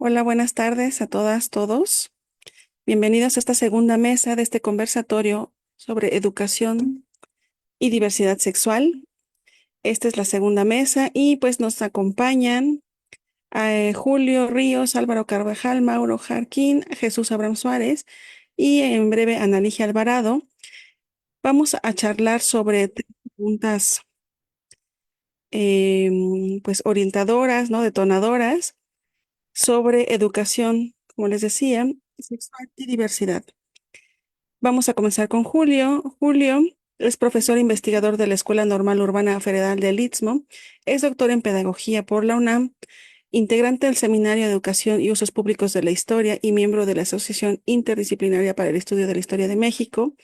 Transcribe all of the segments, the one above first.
Hola, buenas tardes a todas, todos. Bienvenidos a esta segunda mesa de este conversatorio sobre educación y diversidad sexual. Esta es la segunda mesa y pues nos acompañan Julio Ríos, Álvaro Carvajal, Mauro Jarquín, Jesús Abraham Suárez y en breve Ana Ligia Alvarado. Vamos a charlar sobre tres preguntas pues orientadoras, ¿no? Detonadoras sobre educación, como les decía, sexual y diversidad. Vamos a comenzar con Julio. Julio es profesor investigador de la Escuela Normal Urbana Federal del Istmo, es doctor en Pedagogía por la UNAM, integrante del Seminario de Educación y Usos Públicos de la Historia y miembro de la Asociación Interdisciplinaria para el Estudio de la Historia de México.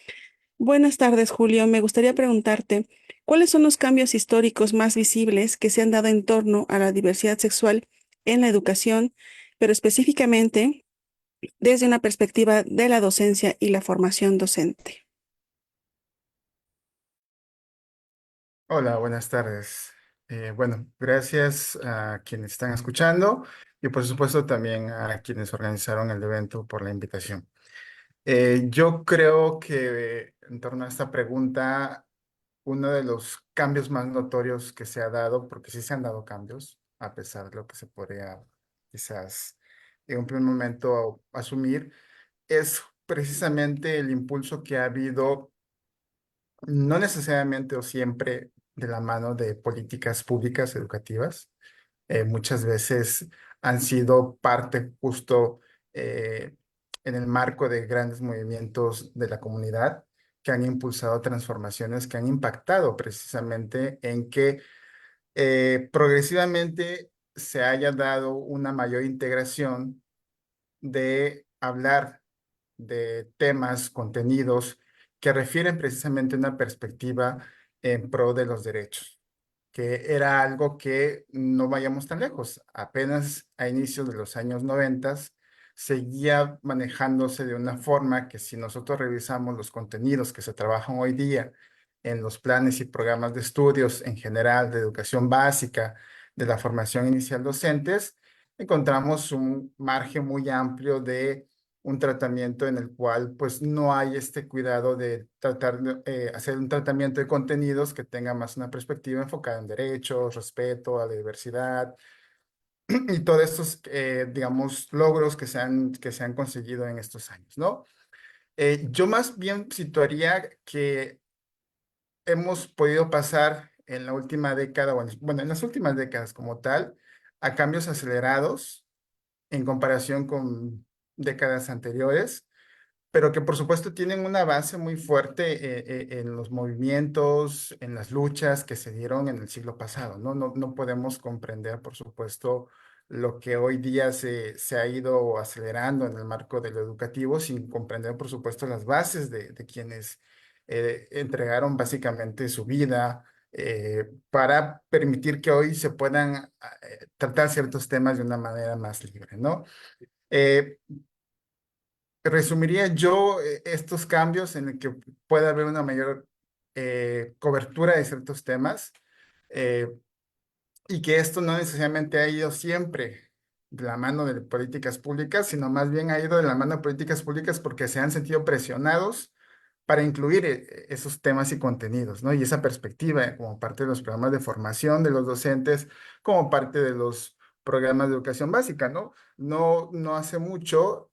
Buenas tardes, Julio. Me gustaría preguntarte, ¿cuáles son los cambios históricos más visibles que se han dado en torno a la diversidad sexual en la educación, pero específicamente desde una perspectiva de la docencia y la formación docente? Hola, buenas tardes. Bueno, gracias a quienes están escuchando y por supuesto también a quienes organizaron el evento por la invitación. Yo creo que en torno a esta pregunta, uno de los cambios más notorios que se ha dado, porque sí se han dado cambios, a pesar de lo que se podría quizás en un primer momento asumir, es precisamente el impulso que ha habido, no necesariamente o siempre de la mano de políticas públicas educativas. Muchas veces han sido parte justo eh, en el marco de grandes movimientos de la comunidad que han impulsado transformaciones que han impactado precisamente en que progresivamente se haya dado una mayor integración de hablar de temas, contenidos que refieren precisamente a una perspectiva en pro de los derechos, que era algo que no vayamos tan lejos. Apenas a inicios de los años 90 seguía manejándose de una forma que si nosotros revisamos los contenidos que se trabajan hoy día en los planes y programas de estudios en general de educación básica, de la formación inicial docentes, encontramos un margen muy amplio de un tratamiento en el cual pues no hay este cuidado de tratar de hacer un tratamiento de contenidos que tenga más una perspectiva enfocada en derechos, respeto a la diversidad y todos estos, digamos, logros que se han conseguido en estos años, ¿no? Yo más bien situaría que hemos podido pasar en la última década, bueno, en las últimas décadas como tal, a cambios acelerados en comparación con décadas anteriores, pero que por supuesto tienen una base muy fuerte en los movimientos, en las luchas que se dieron en el siglo pasado, ¿no? No podemos comprender, por supuesto, lo que hoy día se ha ido acelerando en el marco de lo educativo sin comprender, por supuesto, las bases de quienes entregaron básicamente su vida para permitir que hoy se puedan tratar ciertos temas de una manera más libre, ¿no? Eh, Resumiría yo estos cambios en el que puede haber una mayor cobertura de ciertos temas eh, y que esto no necesariamente ha ido siempre de la mano de políticas públicas, sino más bien ha ido de la mano de políticas públicas porque se han sentido presionados para incluir esos temas y contenidos, ¿no? Y esa perspectiva como parte de los programas de formación de los docentes, como parte de los programas de educación básica, ¿no? No hace mucho,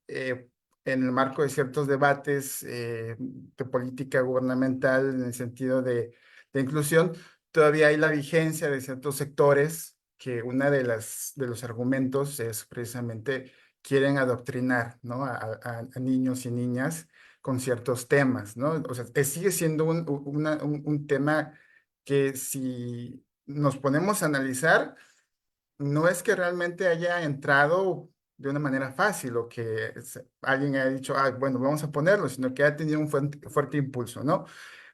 en el marco de ciertos debates de política gubernamental en el sentido de inclusión, todavía hay la vigencia de ciertos sectores que una de de los argumentos es precisamente quieren adoctrinar, ¿no? A niños y niñas con ciertos temas, ¿no? O sea, sigue siendo un tema que si nos ponemos a analizar, no es que realmente haya entrado de una manera fácil o que alguien haya dicho, ah, bueno, vamos a ponerlo, sino que ha tenido un fuerte impulso, ¿no?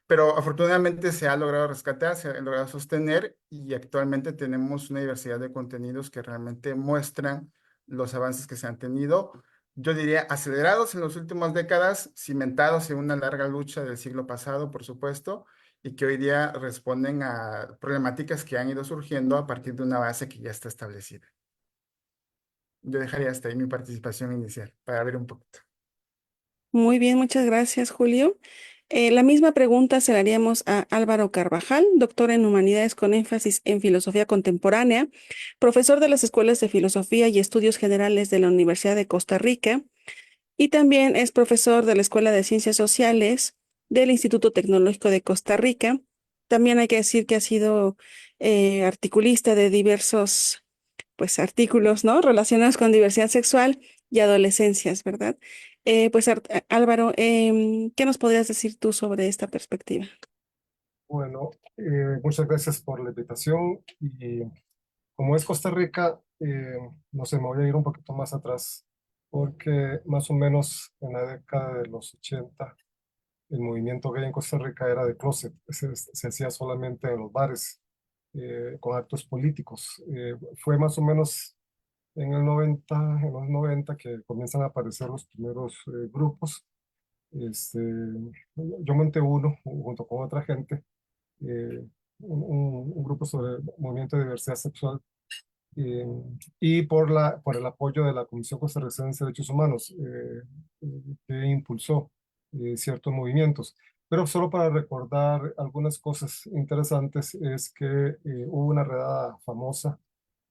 Pero afortunadamente se ha logrado rescatar, se ha logrado sostener y actualmente tenemos una diversidad de contenidos que realmente muestran los avances que se han tenido. Yo diría acelerados en las últimas décadas, cimentados en una larga lucha del siglo pasado, por supuesto, y que hoy día responden a problemáticas que han ido surgiendo a partir de una base que ya está establecida. yo dejaría hasta ahí mi participación inicial para ver un poquito. Muy bien, muchas gracias, Julio. La misma pregunta se la haríamos a Álvaro Carvajal, doctor en Humanidades con énfasis en Filosofía Contemporánea, profesor de las Escuelas de Filosofía y Estudios Generales de la Universidad de Costa Rica y también es profesor de la Escuela de Ciencias Sociales del Instituto Tecnológico de Costa Rica. También hay que decir que ha sido articulista de diversos pues artículos, ¿no? Relacionados con diversidad sexual y adolescencias, ¿verdad? Álvaro, ¿qué nos podrías decir tú sobre esta perspectiva? Bueno, muchas gracias por la invitación y como es Costa Rica, no sé, me voy a ir un poquito más atrás porque más o menos en la década de los 80 el movimiento gay en Costa Rica era de closet, se hacía solamente en los bares con actos políticos. Fue más o menos en los 90 que comienzan a aparecer los primeros grupos. Este, yo monté uno junto con otra gente, un grupo sobre movimiento de diversidad sexual eh, y por el apoyo de la Comisión Costarricense de Derechos Humanos, que impulsó ciertos movimientos. Pero solo para recordar algunas cosas interesantes es que hubo una redada famosa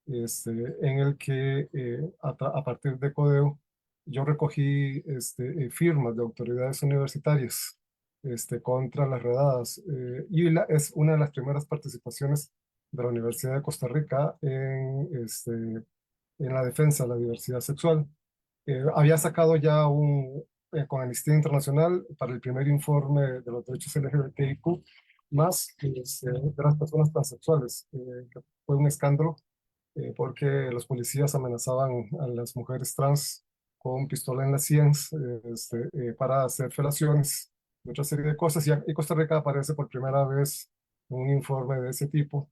en el que a partir de Codeo yo recogí firmas de autoridades universitarias contra las redadas es una de las primeras participaciones de la Universidad de Costa Rica en la defensa de la diversidad sexual. Había sacado ya con Amnistía Internacional para el primer informe de los derechos LGBTIQ más de las personas transexuales, que fue un escándalo porque los policías amenazaban a las mujeres trans con pistola en las sienes para hacer felaciones y otra serie de cosas. Y Costa Rica aparece por primera vez en un informe de ese tipo.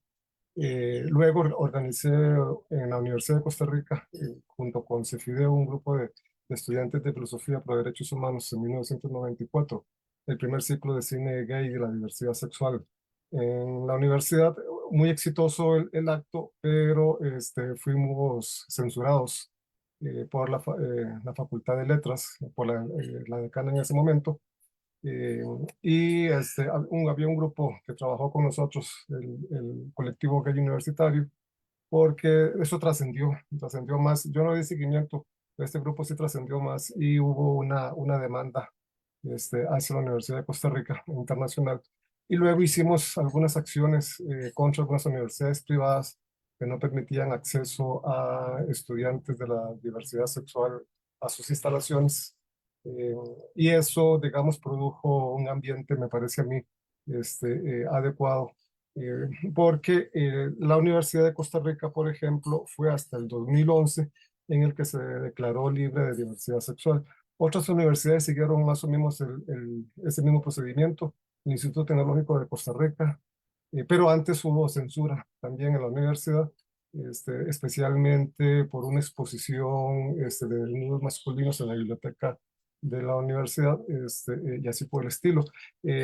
Luego organicé en la Universidad de Costa Rica, junto con Cefideo, un grupo de estudiantes de Filosofía para Derechos Humanos en 1994, el primer ciclo de cine gay y la diversidad sexual. En la universidad, muy exitoso el acto, pero fuimos censurados por la Facultad de Letras, por la decana en ese momento, y había un grupo que trabajó con nosotros, el colectivo gay universitario, porque eso trascendió más. Yo no di seguimiento, este grupo sí trascendió más y hubo una demanda hacia la Universidad de Costa Rica internacional. Y luego hicimos algunas acciones contra algunas universidades privadas que no permitían acceso a estudiantes de la diversidad sexual a sus instalaciones. Eh, y eso, digamos, produjo un ambiente, me parece a mí, adecuado porque la Universidad de Costa Rica, por ejemplo, fue hasta el 2011 en el que se declaró libre de diversidad sexual. Otras universidades siguieron más o menos ese mismo procedimiento, el Instituto Tecnológico de Costa Rica, pero antes hubo censura también en la universidad, especialmente por una exposición de desnudos masculinos en la biblioteca de la universidad, y así por el estilo.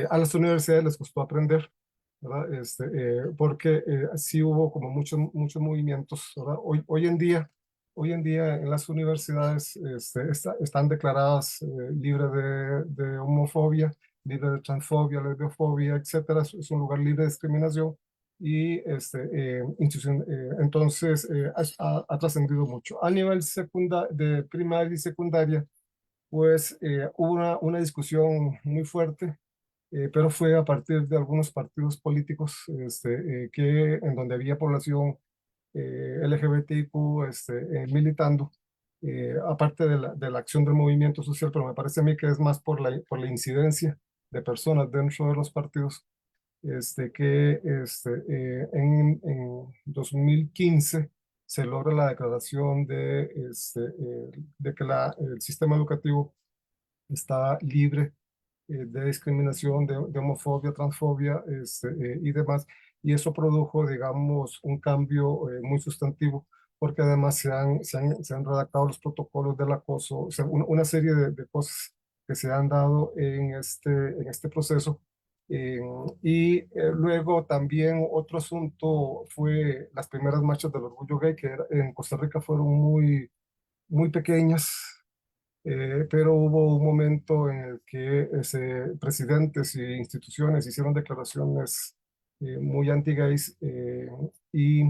A las universidades les costó aprender, ¿verdad? Porque sí hubo como muchos movimientos, ¿verdad? Hoy en día en las universidades están declaradas libres de homofobia, libres de transfobia, lesbiofobia, etcétera. Es un lugar libre de discriminación y entonces ha trascendido mucho. A nivel de primaria y secundaria, pues hubo una discusión muy fuerte, pero fue a partir de algunos partidos políticos en donde había población LGBTIQ militando, aparte de la acción del movimiento social, pero me parece a mí que es más por la incidencia de personas dentro de los partidos, en 2015 se logra la declaración de que el sistema educativo está libre de discriminación, de homofobia, transfobia y demás. Y eso produjo, digamos, un cambio muy sustantivo, porque además se han redactado los protocolos del acoso, o sea, una serie de cosas que se han dado en este proceso. Luego también otro asunto fue las primeras marchas del orgullo gay, que en Costa Rica fueron muy muy pequeñas, pero hubo un momento en el que presidentes y instituciones hicieron declaraciones muy anti-gays, y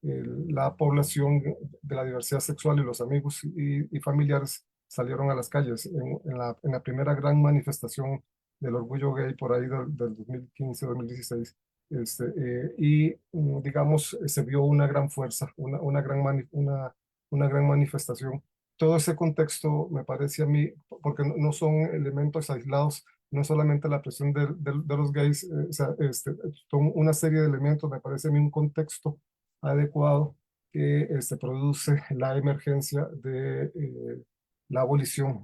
la población de la diversidad sexual y los amigos y familiares salieron a las calles en la primera gran manifestación del orgullo gay por ahí del 2015-2016. Digamos, se vio una gran fuerza, una gran manifestación. Todo ese contexto me parece a mí, porque no son elementos aislados, no es solamente la presión de los gays, o sea, son una serie de elementos, me parece a mí un contexto adecuado que produce la emergencia de la abolición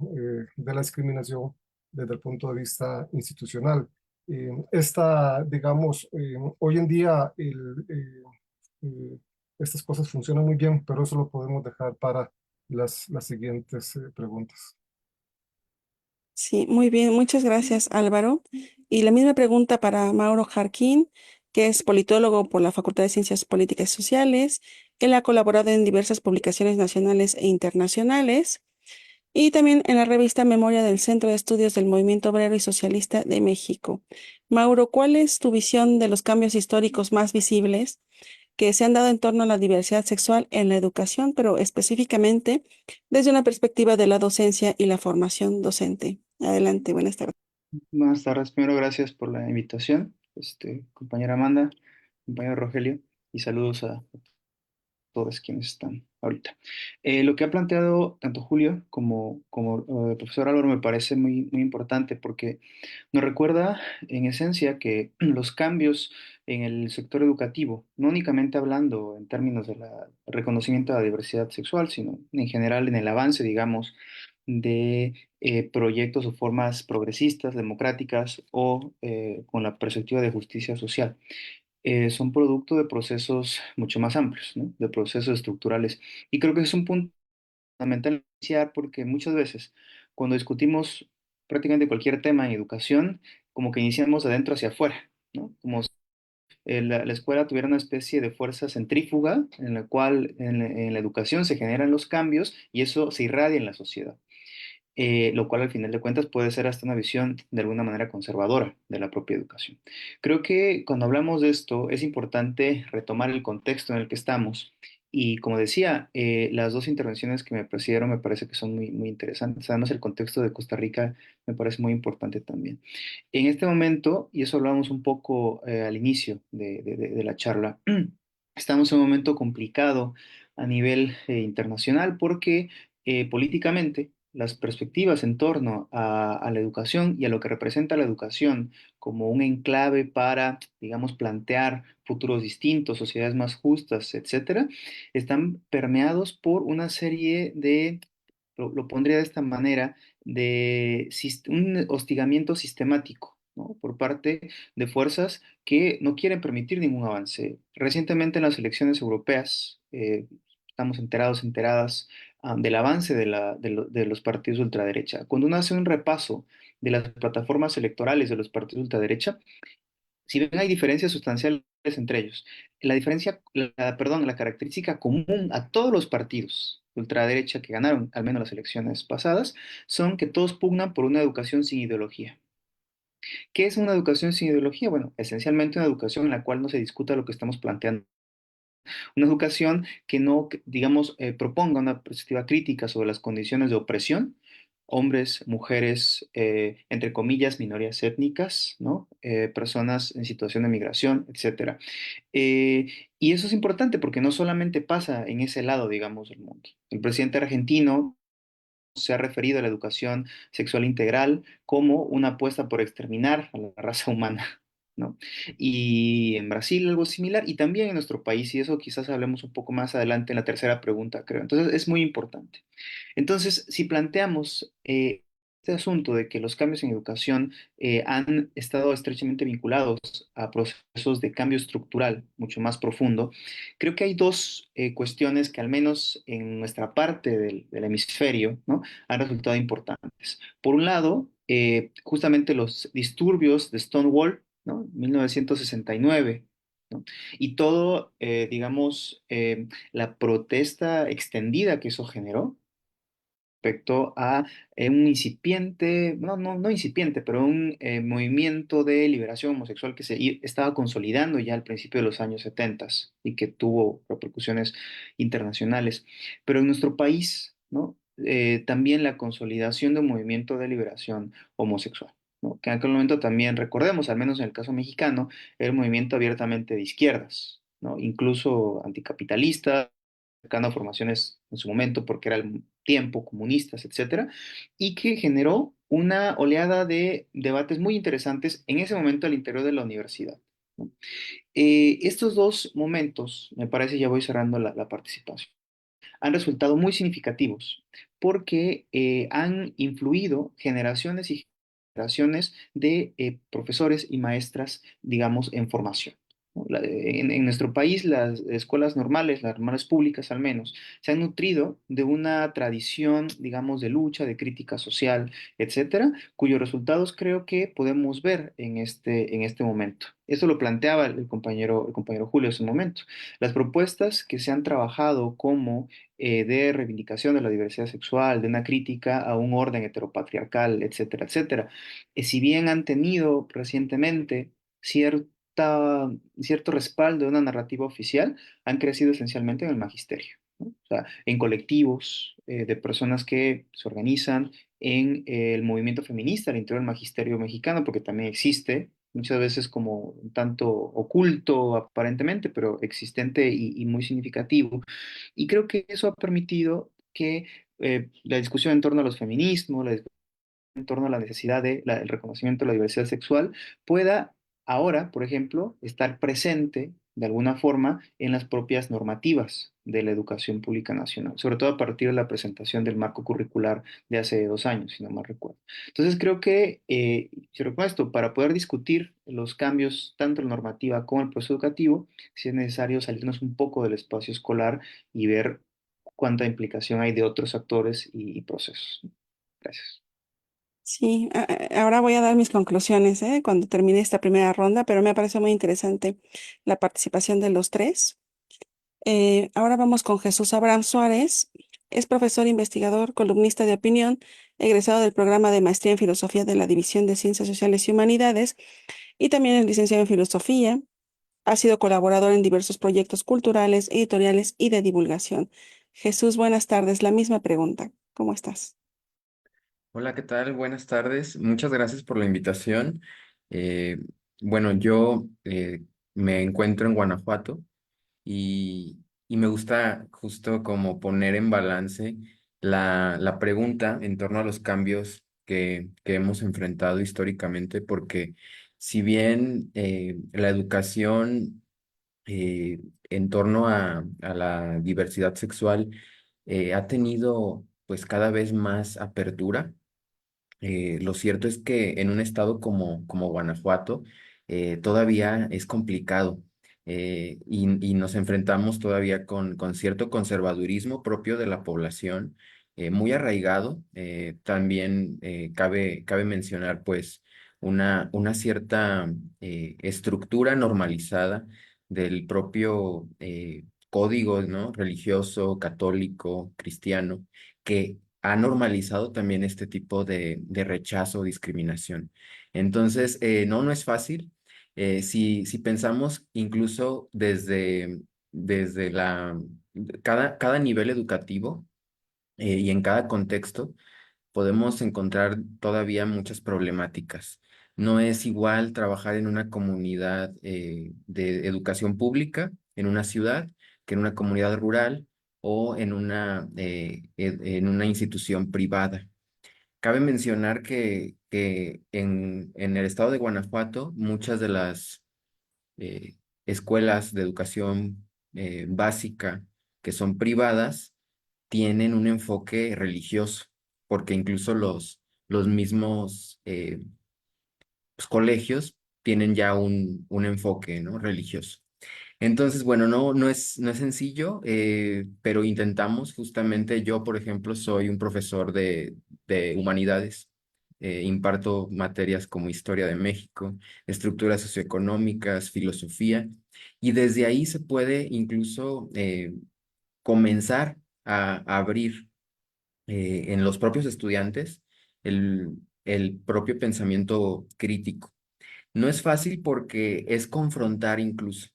de la discriminación desde el punto de vista institucional. Digamos, hoy en día estas cosas funcionan muy bien, pero eso lo podemos dejar para las siguientes preguntas. Sí, muy bien, muchas gracias, Álvaro. Y la misma pregunta para Mauro Jarquín, que es politólogo por la Facultad de Ciencias Políticas y Sociales. Él ha colaborado en diversas publicaciones nacionales e internacionales y también en la revista Memoria del Centro de Estudios del Movimiento Obrero y Socialista de México. Mauro, ¿cuál es tu visión de los cambios históricos más visibles que se han dado en torno a la diversidad sexual en la educación, pero específicamente desde una perspectiva de la docencia y la formación docente? Adelante, buenas tardes. Buenas tardes. Primero, gracias por la invitación, compañera Amanda, compañero Rogelio, y saludos a todos quienes están ahorita. Lo que ha planteado tanto Julio como el profesor Álvaro me parece muy importante porque nos recuerda en esencia que los cambios en el sector educativo, no únicamente hablando en términos del reconocimiento de la diversidad sexual, sino en general en el avance, digamos, de proyectos o formas progresistas, democráticas o con la perspectiva de justicia social. Son producto de procesos mucho más amplios, ¿no? De procesos estructurales. Y creo que es un punto fundamental iniciar porque muchas veces cuando discutimos prácticamente cualquier tema en educación, como que iniciamos de adentro hacia afuera, ¿no? Como si la escuela tuviera una especie de fuerza centrífuga en la cual en la educación se generan los cambios y eso se irradia en la sociedad, lo cual al final de cuentas puede ser hasta una visión de alguna manera conservadora de la propia educación. Creo que cuando hablamos de esto es importante retomar el contexto en el que estamos y como decía, las dos intervenciones que me precedieron me parece que son muy interesantes. Además, el contexto de Costa Rica me parece muy importante también. En este momento, y eso hablamos un poco al inicio de la charla, estamos en un momento complicado a nivel internacional porque políticamente las perspectivas en torno a la educación y a lo que representa la educación como un enclave para, digamos, plantear futuros distintos, sociedades más justas, etcétera, están permeados por una serie de, lo pondría de esta manera, de un hostigamiento sistemático, ¿no? Por parte de fuerzas que no quieren permitir ningún avance. Recientemente en las elecciones europeas, estamos enteradas del avance de los partidos de ultraderecha. Cuando uno hace un repaso de las plataformas electorales de los partidos de ultraderecha, si bien hay diferencias sustanciales entre ellos, la característica común a todos los partidos de ultraderecha que ganaron al menos las elecciones pasadas son que todos pugnan por una educación sin ideología. ¿Qué es una educación sin ideología? Bueno, esencialmente una educación en la cual no se discuta lo que estamos planteando. Una educación que no, digamos, proponga una perspectiva crítica sobre las condiciones de opresión, hombres, mujeres, entre comillas, minorías étnicas, ¿no? Personas en situación de migración, etcétera. Eh, y eso es importante porque no solamente pasa en ese lado, digamos, del mundo. El presidente argentino se ha referido a la educación sexual integral como una apuesta por exterminar a la raza humana, ¿no? Y en Brasil algo similar, y también en nuestro país, y eso quizás hablemos un poco más adelante en la tercera pregunta, creo. Entonces, es muy importante. Entonces, si planteamos este asunto de que los cambios en educación han estado estrechamente vinculados a procesos de cambio estructural mucho más profundo, creo que hay dos cuestiones que al menos en nuestra parte del hemisferio, ¿no? Han resultado importantes. Por un lado, justamente los disturbios de Stonewall, ¿no? 1969, ¿no? Y todo, digamos, la protesta extendida que eso generó, respecto a un incipiente, no incipiente, pero un movimiento de liberación homosexual que estaba consolidando ya al principio de los años 70 y que tuvo repercusiones internacionales. Pero en nuestro país, ¿no? También la consolidación de un movimiento de liberación homosexual, ¿no? Que en aquel momento también, recordemos, al menos en el caso mexicano, era un movimiento abiertamente de izquierdas, ¿no? Incluso anticapitalista, cercano a formaciones en su momento porque era el tiempo, comunistas, etcétera, y que generó una oleada de debates muy interesantes en ese momento al interior de la universidad, ¿no? Estos dos momentos, me parece, ya voy cerrando la participación, han resultado muy significativos porque han influido generaciones y generaciones de profesores y maestras, digamos, en formación, ¿no? En nuestro país, las escuelas normales, las normales públicas al menos, se han nutrido de una tradición, digamos, de lucha, de crítica social, etcétera, cuyos resultados creo que podemos ver en este momento. Eso lo planteaba el compañero Julio en su momento. Las propuestas que se han trabajado como de reivindicación de la diversidad sexual, de una crítica a un orden heteropatriarcal, etcétera, etcétera. Si bien han tenido recientemente cierto respaldo de una narrativa oficial, han crecido esencialmente en el magisterio, ¿no? O sea, en colectivos de personas que se organizan en el movimiento feminista al interior del magisterio mexicano, porque también existe, muchas veces como un tanto oculto aparentemente, pero existente y muy significativo. Y creo que eso ha permitido que la discusión en torno a los feminismos, la discusión en torno a la necesidad del reconocimiento de la diversidad sexual pueda ahora, por ejemplo, estar presente de alguna forma en las propias normativas de la educación pública nacional, sobre todo a partir de la presentación del marco curricular de hace 2 años, si no mal recuerdo. Entonces creo que, si recuerdo esto, para poder discutir los cambios tanto en la normativa como en el proceso educativo, sí es necesario salirnos un poco del espacio escolar y ver cuánta implicación hay de otros actores y procesos. Gracias. Sí, ahora voy a dar mis conclusiones, cuando termine esta primera ronda, pero me parece muy interesante la participación de los tres. Ahora vamos con Jesús Abraham Suárez. Es profesor investigador, columnista de opinión, egresado del programa de maestría en filosofía de la División de Ciencias Sociales y Humanidades y también es licenciado en filosofía. Ha sido colaborador en diversos proyectos culturales, editoriales y de divulgación. Jesús, buenas tardes. La misma pregunta. ¿Cómo estás? Hola, ¿qué tal? Buenas tardes. Muchas gracias por la invitación. Eh, bueno, yo me encuentro en Guanajuato y me gusta justo como poner en balance la pregunta en torno a los cambios que hemos enfrentado históricamente, porque si bien la educación eh, en torno a la diversidad sexual ha tenido pues cada vez más apertura. Lo cierto es que en un estado como Guanajuato todavía es complicado, y nos enfrentamos todavía con cierto conservadurismo propio de la población, muy arraigado. También cabe mencionar pues una cierta estructura normalizada del propio código, ¿no? Religioso, católico, cristiano, que ha normalizado también este tipo de rechazo o discriminación. Entonces, no es fácil. Si pensamos incluso desde cada nivel educativo y en cada contexto, podemos encontrar todavía muchas problemáticas. No es igual trabajar en una comunidad de educación pública, en una ciudad, que en una comunidad rural o en una institución privada. Cabe mencionar que en el estado de Guanajuato, muchas de las eh, escuelas de educación básica que son privadas tienen un enfoque religioso, porque incluso los mismos pues, colegios tienen ya un enfoque, ¿no? Religioso. Entonces, bueno, no es sencillo, pero intentamos justamente. Yo, por ejemplo, soy un profesor de humanidades. Imparto materias como Historia de México, estructuras socioeconómicas, filosofía, y desde ahí se puede incluso comenzar a abrir en los propios estudiantes el, el propio pensamiento crítico. No es fácil porque es confrontar incluso,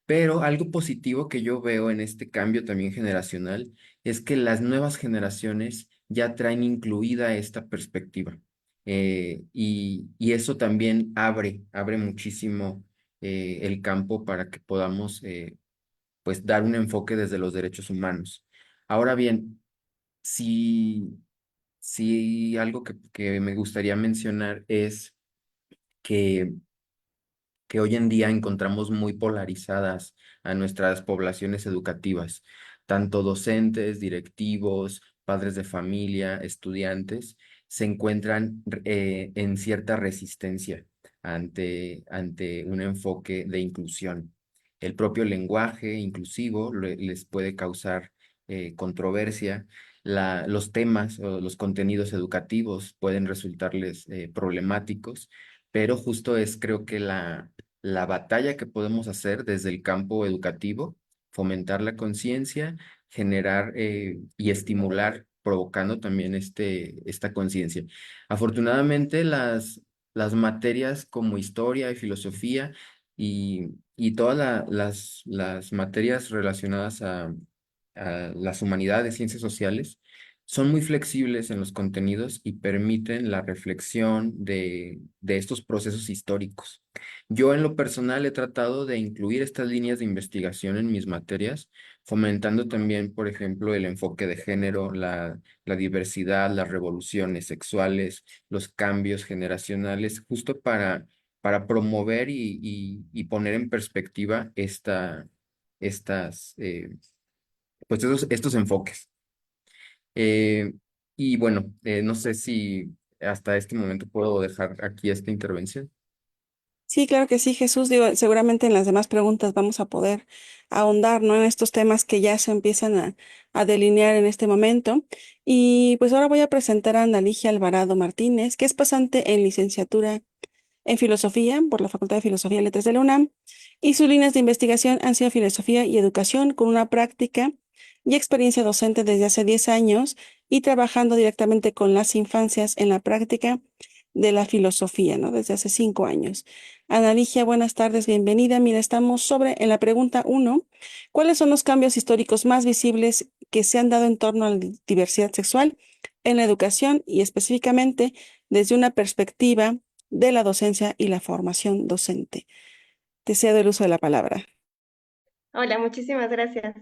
pero algo positivo que yo veo en este cambio también generacional es que las nuevas generaciones ya traen incluida esta perspectiva. Y eso también abre muchísimo el campo para que podamos pues dar un enfoque desde los derechos humanos. Ahora bien, si, si algo que me gustaría mencionar es que hoy en día encontramos muy polarizadas a nuestras poblaciones educativas, tanto docentes, directivos, padres de familia, estudiantes, se encuentran en cierta resistencia ante un enfoque de inclusión. El propio lenguaje inclusivo les puede causar controversia. Los temas o los contenidos educativos pueden resultarles problemáticos, pero justo es, creo que la batalla que podemos hacer desde el campo educativo, fomentar la conciencia, generar y estimular, provocando también esta conciencia. Afortunadamente, las materias como historia y filosofía y todas las materias relacionadas a las humanidades, ciencias sociales, son muy flexibles en los contenidos y permiten la reflexión de estos procesos históricos. Yo en lo personal he tratado de incluir estas líneas de investigación en mis materias, fomentando también, por ejemplo, el enfoque de género, la diversidad, las revoluciones sexuales, los cambios generacionales, justo para promover y poner en perspectiva estas, pues estos enfoques. Eh, y bueno, no sé si hasta este momento puedo dejar aquí esta intervención. Sí, claro que sí, Jesús. Digo, seguramente en las demás preguntas vamos a poder ahondar, ¿no? En estos temas que ya se empiezan a delinear en este momento. Y pues ahora voy a presentar a Ana Ligia Alvarado Martínez, que es pasante en licenciatura en Filosofía por la Facultad de Filosofía y Letras de la UNAM, y sus líneas de investigación han sido filosofía y educación con una práctica y experiencia docente desde hace 10 años y trabajando directamente con las infancias en la práctica de la filosofía, ¿no? Desde hace 5 años. Ana Ligia, buenas tardes, bienvenida. Mira, estamos en la pregunta uno. ¿Cuáles son los cambios históricos más visibles que se han dado en torno a la diversidad sexual en la educación y específicamente desde una perspectiva de la docencia y la formación docente? Te cedo el uso de la palabra. Hola, muchísimas gracias.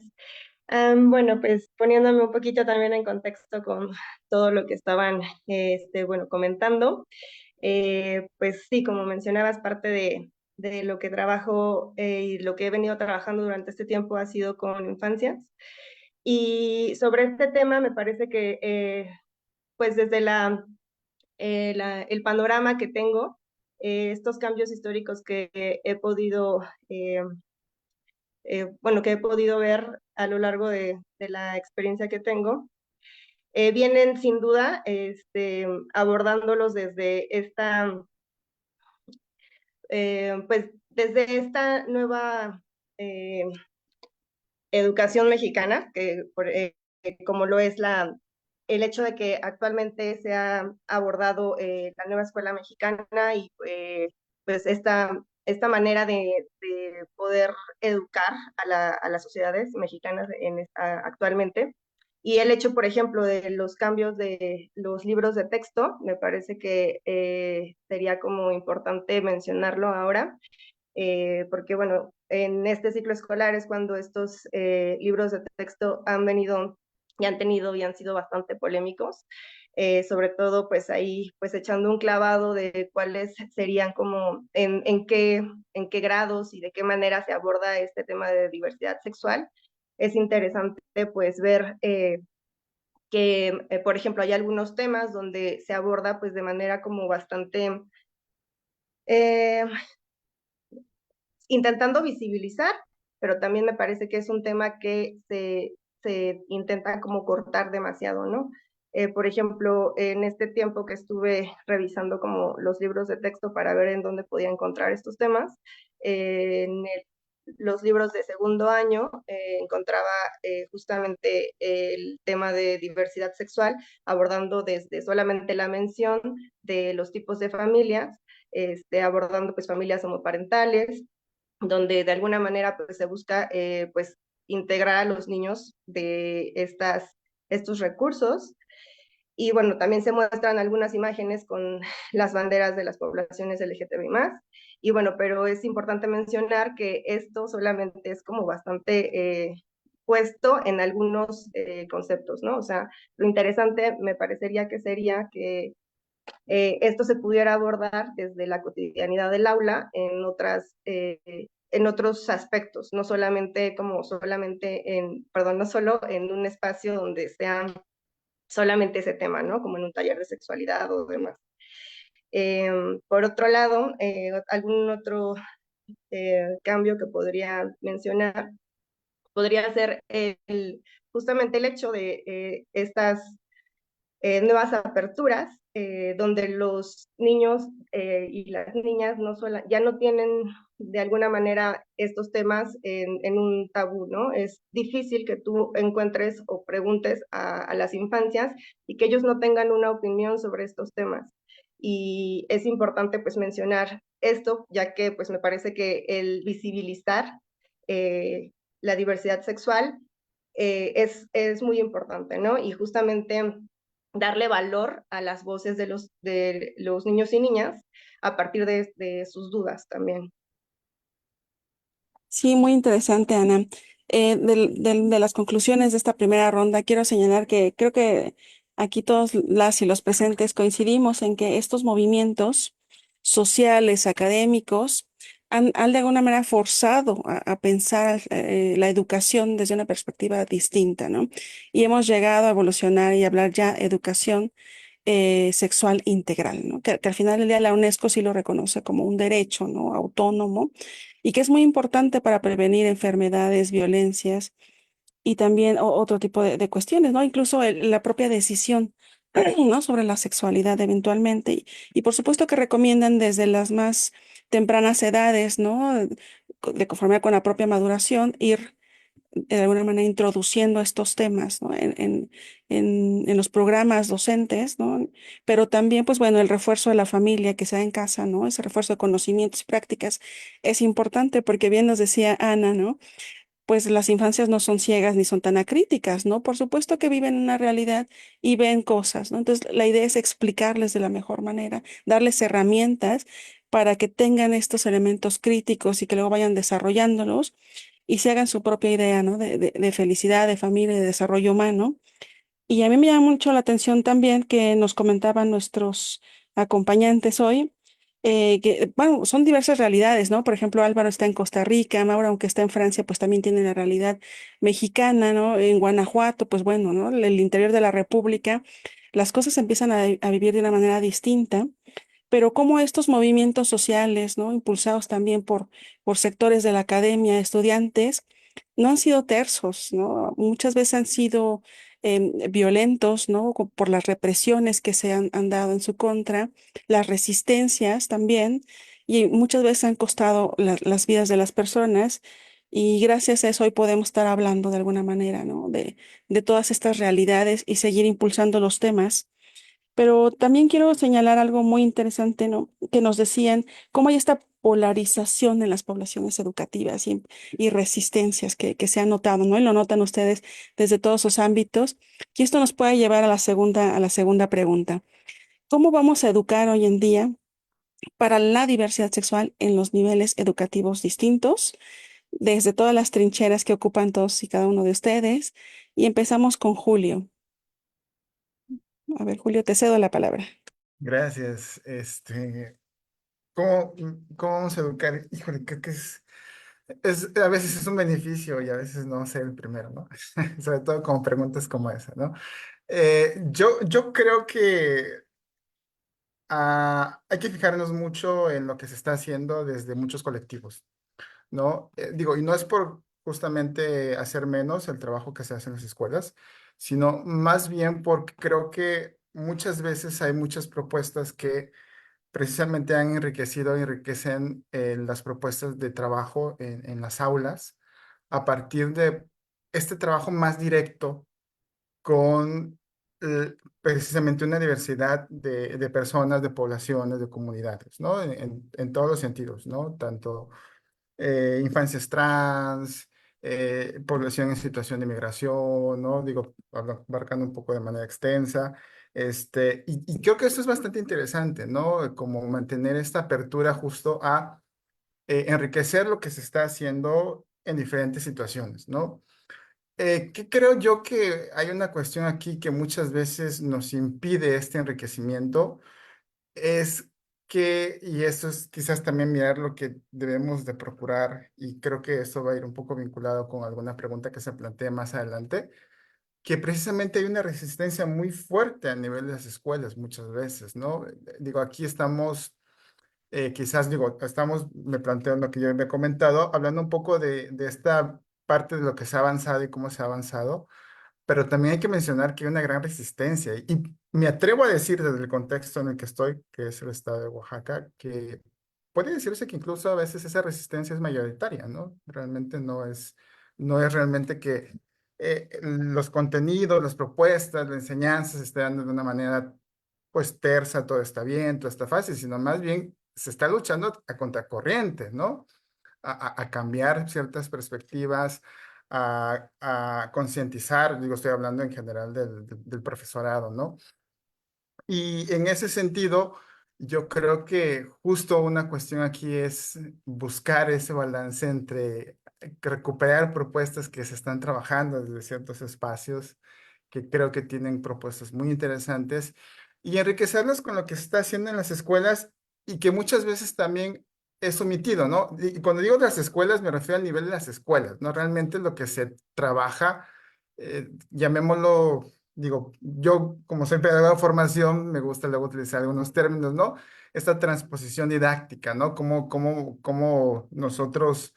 Bueno, pues poniéndome un poquito también en contexto con todo lo que estaban, bueno, comentando, pues sí, como mencionabas, parte de lo que trabajo y lo que he venido trabajando durante este tiempo ha sido con infancias. Y sobre este tema me parece que, pues desde el panorama que tengo, estos cambios históricos que he podido bueno, que he podido ver a lo largo de la experiencia que tengo, vienen sin duda abordándolos desde pues desde esta nueva eh, educación mexicana, como lo es el hecho de que actualmente se ha abordado la nueva escuela mexicana y pues esta manera de poder educar a las sociedades mexicanas actualmente. Y el hecho, por ejemplo, de los cambios de los libros de texto, me parece que sería como importante mencionarlo ahora, porque bueno, en este ciclo escolar es cuando estos libros de texto han venido y han tenido y han sido bastante polémicos, sobre todo pues ahí pues echando un clavado de cuáles serían como en qué grados y de qué manera se aborda este tema de diversidad sexual. Es interesante pues ver que, por ejemplo, hay algunos temas donde se aborda pues de manera como bastante eh, intentando visibilizar, pero también me parece que es un tema que se intenta como cortar demasiado, ¿no? Por ejemplo, en este tiempo que estuve revisando como los libros de texto para ver en dónde podía encontrar estos temas, en los libros de segundo año, encontraba justamente el tema de diversidad sexual, abordando desde solamente la mención de los tipos de familias, abordando pues familias homoparentales, donde de alguna manera pues, se busca pues, integrar a los niños de estos recursos. Y bueno, también se muestran algunas imágenes con las banderas de las poblaciones LGTBI+. Y bueno, pero es importante mencionar que esto solamente es como bastante puesto en algunos conceptos, ¿no? O sea, lo interesante me parecería que sería que esto se pudiera abordar desde la cotidianidad del aula en otros aspectos, no solamente no solo en un espacio donde sea solamente ese tema, ¿no? Como en un taller de sexualidad o demás. Por otro lado, algún otro cambio que podría mencionar podría ser justamente el hecho de estas nuevas aperturas, donde los niños y las niñas ya no tienen de alguna manera estos temas en un tabú, ¿no? Es difícil que tú encuentres o preguntes a las infancias y que ellos no tengan una opinión sobre estos temas. Y es importante pues mencionar esto, ya que pues me parece que el visibilizar eh, la diversidad sexual es muy importante, ¿no? Y justamente darle valor a las voces de los niños y niñas a partir de sus dudas también. Sí, muy interesante, Ana. De las conclusiones de esta primera ronda, quiero señalar que creo que aquí todos las y los presentes coincidimos en que estos movimientos sociales, académicos, han de alguna manera forzado a pensar la educación desde una perspectiva distinta, ¿no? Y hemos llegado a evolucionar y hablar ya educación sexual integral, ¿no? Que al final del día la UNESCO sí lo reconoce como un derecho, ¿no? Autónomo y que es muy importante para prevenir enfermedades, violencias y también otro tipo de cuestiones, ¿no? Incluso la propia decisión, ¿no? Sobre la sexualidad eventualmente. Y por supuesto que recomiendan desde las más tempranas edades, ¿no? De conformidad con la propia maduración, ir de alguna manera introduciendo estos temas, ¿no? En los programas docentes, ¿no? Pero también, pues bueno, el refuerzo de la familia que se da en casa, ¿no? Ese refuerzo de conocimientos y prácticas es importante porque bien nos decía Ana, ¿no? Pues las infancias no son ciegas ni son tan acríticas, ¿no? Por supuesto que viven una realidad y ven cosas, ¿no? Entonces, la idea es explicarles de la mejor manera, darles herramientas para que tengan estos elementos críticos y que luego vayan desarrollándolos y se hagan su propia idea, ¿no? De felicidad, de familia, de desarrollo humano. Y a mí me llama mucho la atención también que nos comentaban nuestros acompañantes hoy, que, bueno, son diversas realidades, ¿no? Por ejemplo, Álvaro está en Costa Rica, Maura, aunque está en Francia, pues también tiene la realidad mexicana, ¿no? En Guanajuato, pues bueno, ¿no? El interior de la República, las cosas se empiezan a vivir de una manera distinta, pero cómo estos movimientos sociales, ¿no? Impulsados también por sectores de la academia, estudiantes, no han sido tersos, ¿no? Muchas veces han sido violentos, ¿no? Por las represiones que han dado en su contra, las resistencias también, y muchas veces han costado las vidas de las personas, y gracias a eso hoy podemos estar hablando de alguna manera, ¿no? De todas estas realidades y seguir impulsando los temas. Pero también quiero señalar algo muy interesante, ¿no? Que nos decían cómo hay esta polarización en las poblaciones educativas y resistencias que se han notado, ¿no? Y lo notan ustedes desde todos sus ámbitos. Y esto nos puede llevar a la segunda pregunta. ¿Cómo vamos a educar hoy en día para la diversidad sexual en los niveles educativos distintos, desde todas las trincheras que ocupan todos y cada uno de ustedes? Y empezamos con Julio. A ver, Julio, te cedo la palabra. Gracias. ¿Cómo, cómo vamos a educar? Híjole, creo que a veces es un beneficio y a veces no ser el primero, ¿no? Sobre todo con preguntas como esa, ¿no? Yo creo que hay que fijarnos mucho en lo que se está haciendo desde muchos colectivos, ¿no? Digo, y no es por justamente hacer menos el trabajo que se hace en las escuelas, sino más bien porque creo que muchas veces hay muchas propuestas que precisamente han enriquecido, enriquecen las propuestas de trabajo en las aulas a partir de este trabajo más directo con precisamente una diversidad de personas, de poblaciones, de comunidades, ¿no? En todos los sentidos, ¿no? Tanto infancias trans, población en situación de migración, ¿no? Digo, abarcando un poco de manera extensa. Y creo que esto es bastante interesante, ¿no? Como mantener esta apertura justo a enriquecer lo que se está haciendo en diferentes situaciones, ¿no? Que creo yo que hay una cuestión aquí que muchas veces nos impide este enriquecimiento, es que, y esto es quizás también mirar lo que debemos de procurar, y creo que esto va a ir un poco vinculado con alguna pregunta que se plantee más adelante, que precisamente hay una resistencia muy fuerte a nivel de las escuelas muchas veces, ¿no? Digo, aquí estamos, quizás digo, estamos, me planteo lo que yo me he comentado, hablando un poco de esta parte de lo que se ha avanzado y cómo se ha avanzado, pero también hay que mencionar que hay una gran resistencia y me atrevo a decir desde el contexto en el que estoy, que es el estado de Oaxaca, que puede decirse que incluso a veces esa resistencia es mayoritaria, ¿no? Realmente no es realmente que los contenidos, las propuestas, la enseñanza se esté dando de una manera pues tersa, todo está bien, todo está fácil, sino más bien se está luchando a contracorriente, ¿no? A cambiar ciertas perspectivas, a concientizar, digo, estoy hablando en general del profesorado, ¿no? Y en ese sentido, yo creo que justo una cuestión aquí es buscar ese balance entre recuperar propuestas que se están trabajando desde ciertos espacios, que creo que tienen propuestas muy interesantes, y enriquecerlas con lo que se está haciendo en las escuelas y que muchas veces también es omitido, ¿no? Y cuando digo de las escuelas, me refiero al nivel de las escuelas, ¿no? Realmente lo que se trabaja, llamémoslo. Digo, yo como soy pedagogo de formación, me gusta luego utilizar algunos términos, ¿no? Esta transposición didáctica, ¿no? Cómo nosotros,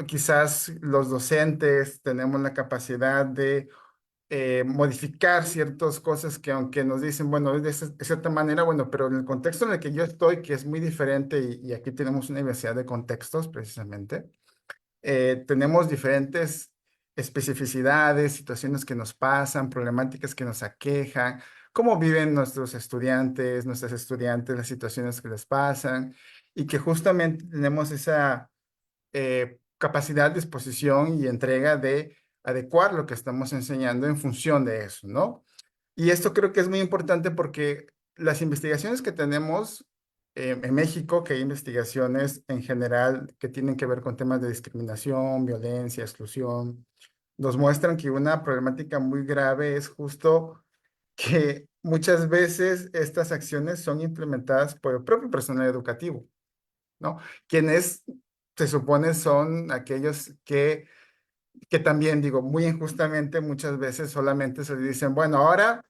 quizás los docentes, tenemos la capacidad de modificar ciertas cosas que aunque nos dicen, bueno, es de cierta manera, bueno, pero en el contexto en el que yo estoy, que es muy diferente, y aquí tenemos una diversidad de contextos precisamente, tenemos diferentes especificidades, situaciones que nos pasan, problemáticas que nos aquejan, cómo viven nuestros estudiantes, nuestras estudiantes, las situaciones que les pasan, y que justamente tenemos esa capacidad, disposición y entrega de adecuar lo que estamos enseñando en función de eso, ¿no? Y esto creo que es muy importante porque las investigaciones que tenemos en México, que hay investigaciones en general que tienen que ver con temas de discriminación, violencia, exclusión, nos muestran que una problemática muy grave es justo que muchas veces estas acciones son implementadas por el propio personal educativo, ¿no? Quienes se supone son aquellos que también, digo, muy injustamente muchas veces solamente se les dicen, bueno, ahora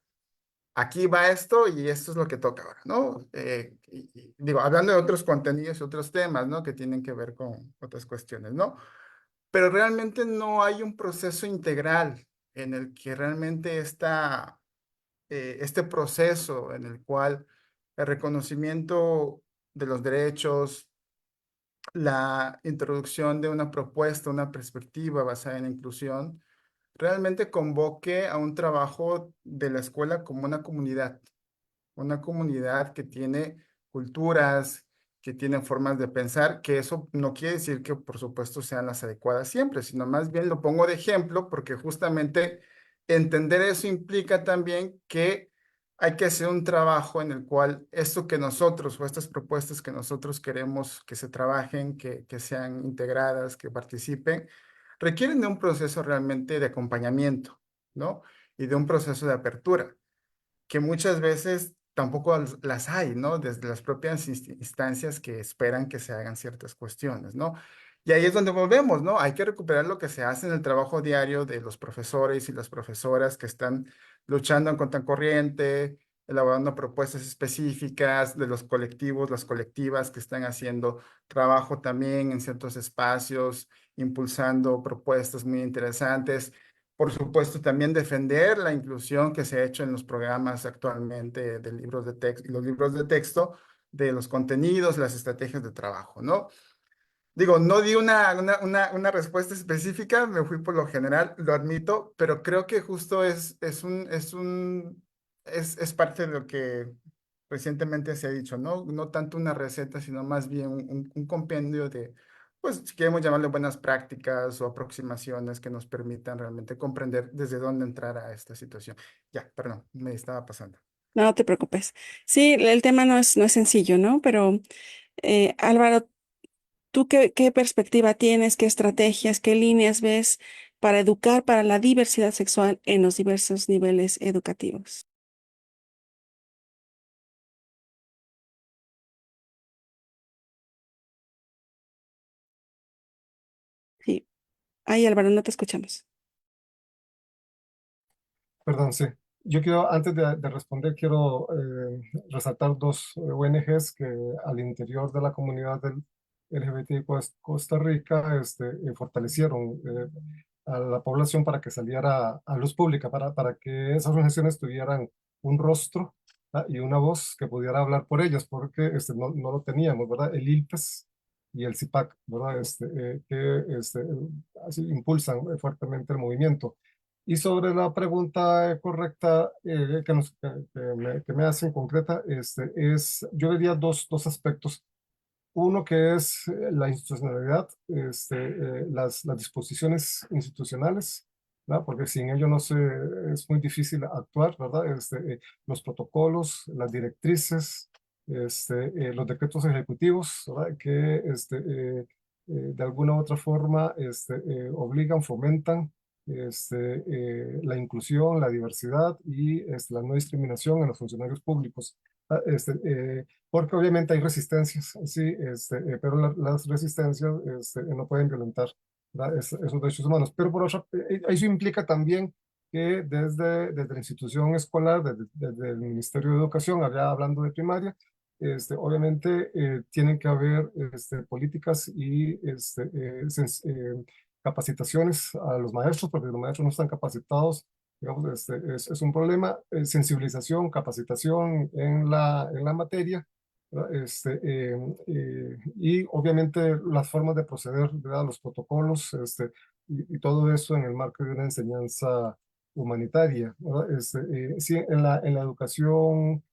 aquí va esto y esto es lo que toca ahora, ¿no? Digo, hablando de otros contenidos y otros temas, ¿no? Que tienen que ver con otras cuestiones, ¿no? Pero realmente no hay un proceso integral en el que realmente este proceso en el cual el reconocimiento de los derechos, la introducción de una propuesta, una perspectiva basada en la inclusión, realmente convoque a un trabajo de la escuela como una comunidad que tiene culturas, que tiene formas de pensar, que eso no quiere decir que por supuesto sean las adecuadas siempre, sino más bien lo pongo de ejemplo porque justamente entender eso implica también que hay que hacer un trabajo en el cual esto que nosotros o estas propuestas que nosotros queremos que se trabajen, que sean integradas, que participen, requieren de un proceso realmente de acompañamiento, ¿no? Y de un proceso de apertura que muchas veces tampoco las hay, ¿no? Desde las propias instancias que esperan que se hagan ciertas cuestiones, ¿no? Y ahí es donde volvemos, ¿no? Hay que recuperar lo que se hace en el trabajo diario de los profesores y las profesoras que están luchando en contracorriente, elaborando propuestas específicas de los colectivos, las colectivas que están haciendo trabajo también en ciertos espacios, impulsando propuestas muy interesantes. Por supuesto, también defender la inclusión que se ha hecho en los programas actualmente de libros de texto y los libros de texto, de los contenidos, las estrategias de trabajo, ¿no? Digo, no di una respuesta específica, me fui por lo general, lo admito, pero creo que justo es parte de lo que recientemente se ha dicho, ¿no? No tanto una receta, sino más bien un compendio de, pues, si queremos llamarle buenas prácticas o aproximaciones que nos permitan realmente comprender desde dónde entrar a esta situación. Ya, perdón, me estaba pasando. No te preocupes. Sí, el tema no es sencillo, ¿no? Pero Álvaro, ¿tú qué perspectiva tienes, qué estrategias, qué líneas ves para educar para la diversidad sexual en los diversos niveles educativos? Sí, ahí Álvaro, no te escuchamos. Perdón, sí. Yo quiero, antes de responder, quiero resaltar dos ONGs que al interior de la comunidad del LGBT Costa Rica fortalecieron a la población para que saliera a luz pública, para que esas organizaciones tuvieran un rostro, y una voz que pudiera hablar por ellas, porque no lo teníamos, ¿verdad? El ILPES y el CIPAC, ¿verdad? Así impulsan fuertemente el movimiento. Y sobre la pregunta correcta que me hacen concreta, yo diría dos aspectos. Uno que es la institucionalidad, las disposiciones institucionales, ¿verdad? Porque sin ello no se, es muy difícil actuar, ¿verdad? Los protocolos, las directrices, los decretos ejecutivos, ¿verdad? Que de alguna u otra forma obligan, fomentan la inclusión, la diversidad y la no discriminación en los funcionarios públicos. Porque obviamente hay resistencias, sí, pero las resistencias no pueden violentar, ¿verdad? Esos derechos humanos. Pero por otra, eso implica también que desde la institución escolar, desde el Ministerio de Educación, allá hablando de primaria, obviamente tienen que haber políticas y capacitaciones a los maestros, porque los maestros no están capacitados. Digamos, es un problema, sensibilización, capacitación en la materia, ¿verdad? Y obviamente las formas de proceder, ¿verdad? Los protocolos, y todo eso en el marco de una enseñanza humanitaria, ¿verdad? Sí, en la educación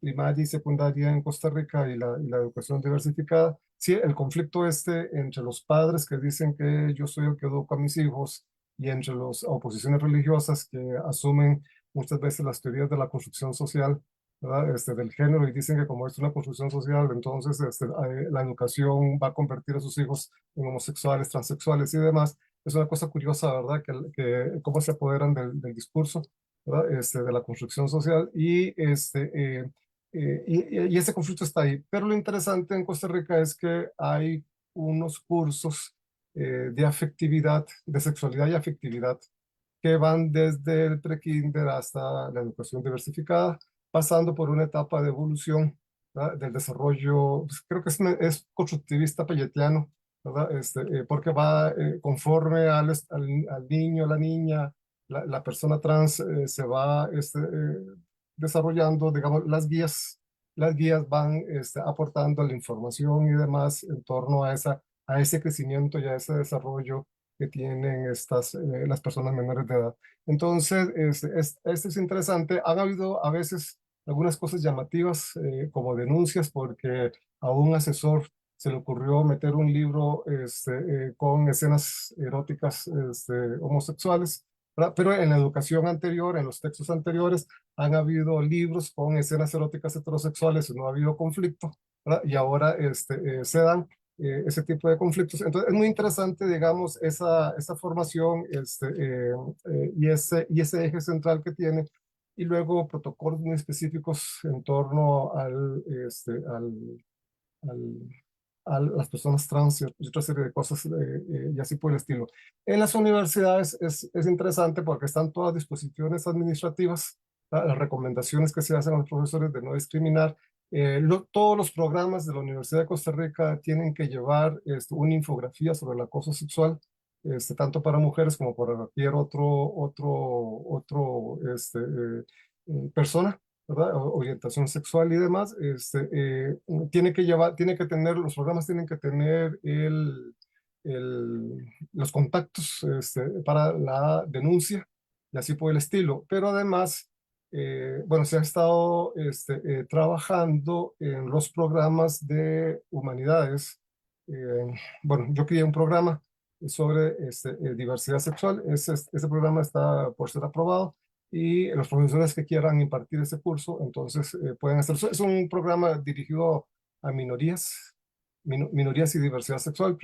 primaria y secundaria en Costa Rica y la educación diversificada, sí, el conflicto entre los padres que dicen que yo soy el que educo a mis hijos y entre las oposiciones religiosas que asumen muchas veces las teorías de la construcción social, ¿verdad? Del género, y dicen que como es una construcción social, entonces la educación va a convertir a sus hijos en homosexuales, transexuales y demás. Es una cosa curiosa, ¿verdad? Que cómo se apoderan del discurso, ¿verdad? De la construcción social y ese conflicto está ahí. Pero lo interesante en Costa Rica es que hay unos cursos de afectividad, de sexualidad y afectividad, que van desde el prekinder hasta la educación diversificada, pasando por una etapa de evolución, ¿verdad? Del desarrollo, pues, creo que es constructivista pelletiano, ¿verdad? Porque va conforme al niño, la niña, la persona trans se va desarrollando, digamos, las guías van aportando la información y demás en torno a ese crecimiento y a ese desarrollo que tienen las personas menores de edad. Entonces, esto es interesante. Han habido a veces algunas cosas llamativas, como denuncias, porque a un asesor se le ocurrió meter un libro con escenas eróticas homosexuales, ¿verdad? Pero en la educación anterior, en los textos anteriores, han habido libros con escenas eróticas heterosexuales y no ha habido conflicto, ¿verdad? Y ahora se dan ese tipo de conflictos. Entonces, es muy interesante, digamos, esa formación y ese eje central que tiene, y luego protocolos muy específicos en torno al, a las personas trans y otra serie de cosas y así por el estilo. En las universidades es interesante porque están todas disposiciones administrativas, las recomendaciones que se hacen a los profesores de no discriminar. Todos los programas de la Universidad de Costa Rica tienen que llevar una infografía sobre el acoso sexual, tanto para mujeres como para cualquier otro persona. ¿verdad? Orientación sexual y demás, tiene que tener, los programas tienen que tener los contactos para la denuncia y así por el estilo. Pero además, bueno, se ha estado trabajando en los programas de humanidades. Eh, bueno, yo creé un programa sobre diversidad sexual. Ese programa está por ser aprobado y los profesores que quieran impartir ese curso, entonces pueden hacer. Es un programa dirigido a minorías y diversidad sexual.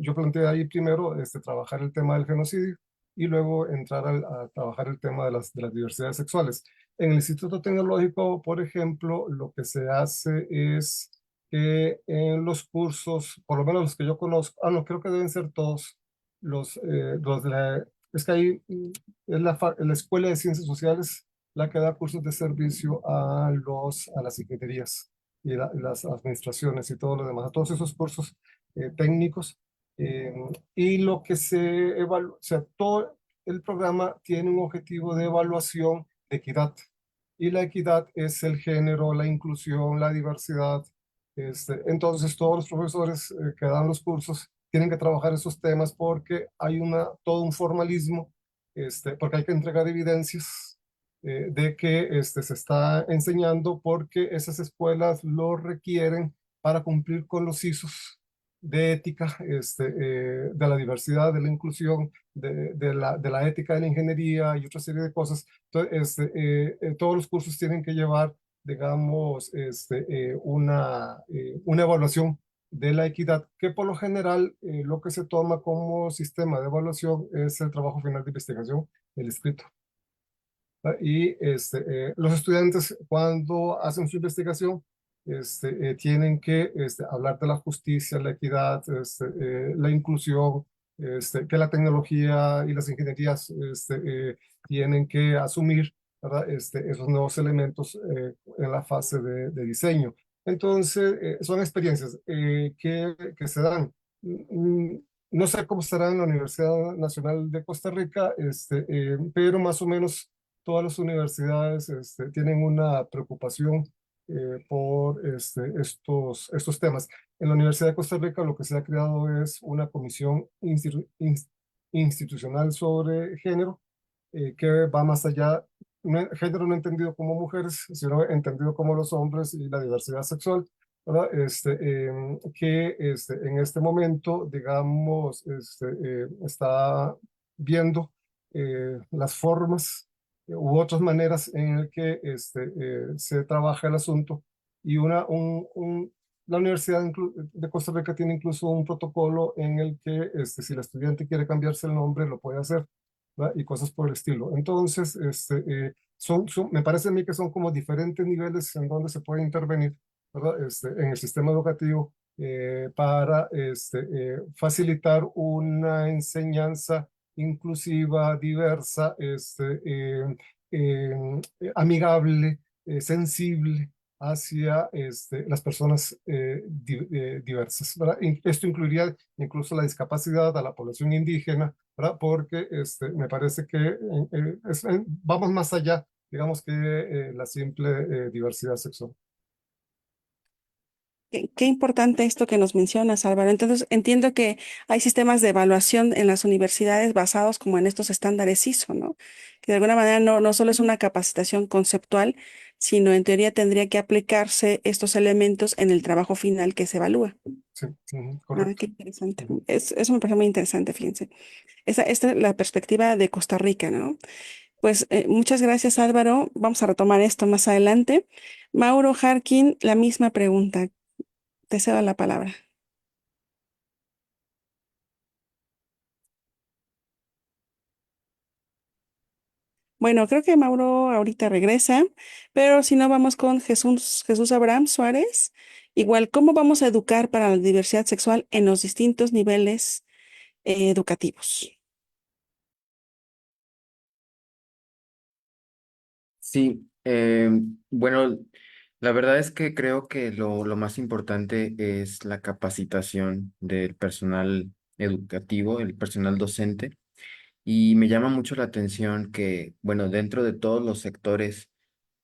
Yo planteé ahí primero trabajar el tema del genocidio y luego entrar a trabajar el tema de las diversidades sexuales. En el Instituto Tecnológico, por ejemplo, lo que se hace es que en los cursos, por lo menos los que yo conozco, no, creo que deben ser todos, los de es que ahí es la Escuela de Ciencias Sociales la que da cursos de servicio a las ingenierías y las administraciones y todo lo demás, a todos esos cursos técnicos. eh, y lo que se evalúa, o sea, todo el programa tiene un objetivo de evaluación de equidad. Y la equidad es el género, la inclusión, la diversidad. Entonces, todos los profesores que dan los cursos tienen que trabajar esos temas porque hay todo un formalismo, porque hay que entregar evidencias de que se está enseñando porque esas escuelas lo requieren para cumplir con los ISOs de ética, de la diversidad, de la inclusión, de la ética de la ingeniería y otra serie de cosas. Entonces, todos los cursos tienen que llevar, digamos, una evaluación de la equidad, que por lo general lo que se toma como sistema de evaluación es el trabajo final de investigación, el escrito. Y los estudiantes cuando hacen su investigación tienen que hablar de la justicia, la equidad, la inclusión, que la tecnología y las ingenierías tienen que asumir, ¿verdad? Esos nuevos elementos en la fase de diseño. Entonces, son experiencias que se dan. Mm, No sé cómo estará en la Universidad Nacional de Costa Rica, pero más o menos todas las universidades tienen una preocupación por estos temas. En la Universidad de Costa Rica lo que se ha creado es una comisión institucional sobre género que va más allá, género no entendido como mujeres, sino entendido como los hombres y la diversidad sexual, ¿verdad? Que en este momento, digamos, está viendo las formas u otras maneras en el que se trabaja el asunto y la Universidad de Costa Rica tiene incluso un protocolo en el que si la estudiante quiere cambiarse el nombre, lo puede hacer, ¿verdad? Y cosas por el estilo. Entonces, me parece a mí que son como diferentes niveles en donde se puede intervenir, ¿verdad? En el sistema educativo para facilitar una enseñanza inclusiva, diversa, amigable, sensible hacia las personas diversas, ¿verdad? Esto incluiría incluso la discapacidad a la población indígena, ¿verdad? Porque me parece que vamos más allá, digamos, que la simple diversidad sexual. Qué importante esto que nos mencionas, Álvaro. Entonces, entiendo que hay sistemas de evaluación en las universidades basados como en estos estándares ISO, ¿no? Que de alguna manera no solo es una capacitación conceptual, sino en teoría tendría que aplicarse estos elementos en el trabajo final que se evalúa. Sí, Ah, correcto. qué interesante. Eso me parece muy interesante, fíjense. Esta es la perspectiva de Costa Rica, ¿no? Pues muchas gracias, Álvaro. Vamos a retomar esto más adelante. Mauro Harkin, la misma pregunta. Te cedo la palabra. Bueno, creo que Mauro ahorita regresa, pero si no, vamos con Jesús Abraham Suárez. Igual, ¿cómo vamos a educar para la diversidad sexual en los distintos niveles educativos? Sí, bueno, la verdad es que creo que lo más importante es la capacitación del personal educativo, el personal docente, y me llama mucho la atención que, bueno, dentro de todos los sectores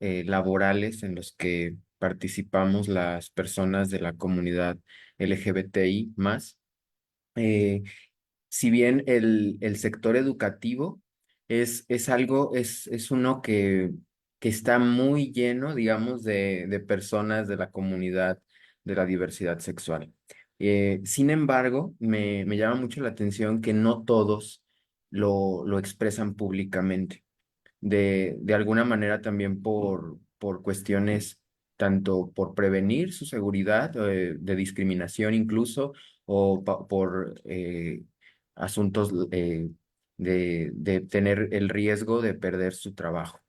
laborales en los que participamos las personas de la comunidad LGBTI más. Eh, si bien el sector educativo es uno que está muy lleno, digamos, de personas de la comunidad de la diversidad sexual. Sin embargo, me llama mucho la atención que no todos lo expresan públicamente de alguna manera también por cuestiones tanto por prevenir su seguridad, de discriminación incluso, o por asuntos de tener el riesgo de perder su trabajo.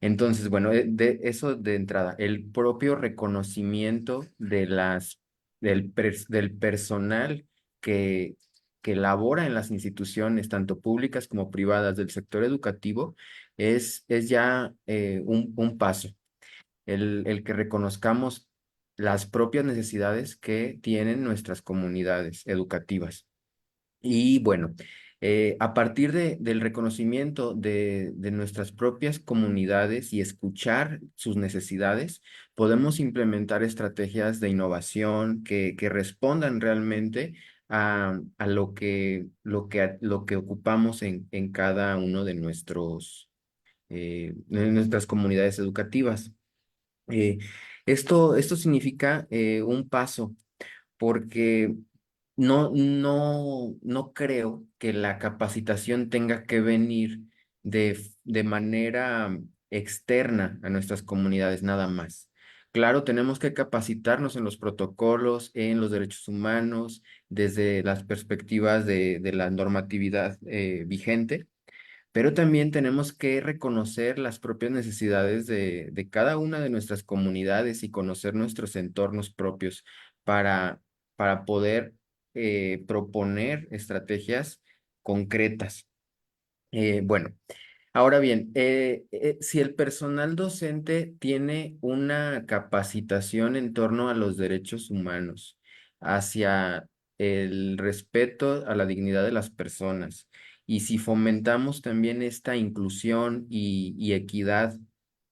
Entonces, bueno, de eso de entrada, el propio reconocimiento del personal que, que labora en las instituciones, tanto públicas como privadas del sector educativo, es ya un paso, el que reconozcamos las propias necesidades que tienen nuestras comunidades educativas. Y bueno, a partir del reconocimiento de nuestras propias comunidades y escuchar sus necesidades, podemos implementar estrategias de innovación que respondan realmente a lo que ocupamos en cada uno de nuestras comunidades educativas. Eh, esto significa un paso porque no creo que la capacitación tenga que venir de manera externa a nuestras comunidades nada más. Claro, tenemos que capacitarnos en los protocolos, en los derechos humanos, desde las perspectivas de la normatividad vigente, pero también tenemos que reconocer las propias necesidades de cada una de nuestras comunidades y conocer nuestros entornos propios para, para poder proponer estrategias concretas. Bueno, ahora bien, si el personal docente tiene una capacitación en torno a los derechos humanos, hacia el respeto a la dignidad de las personas, y si fomentamos también esta inclusión y equidad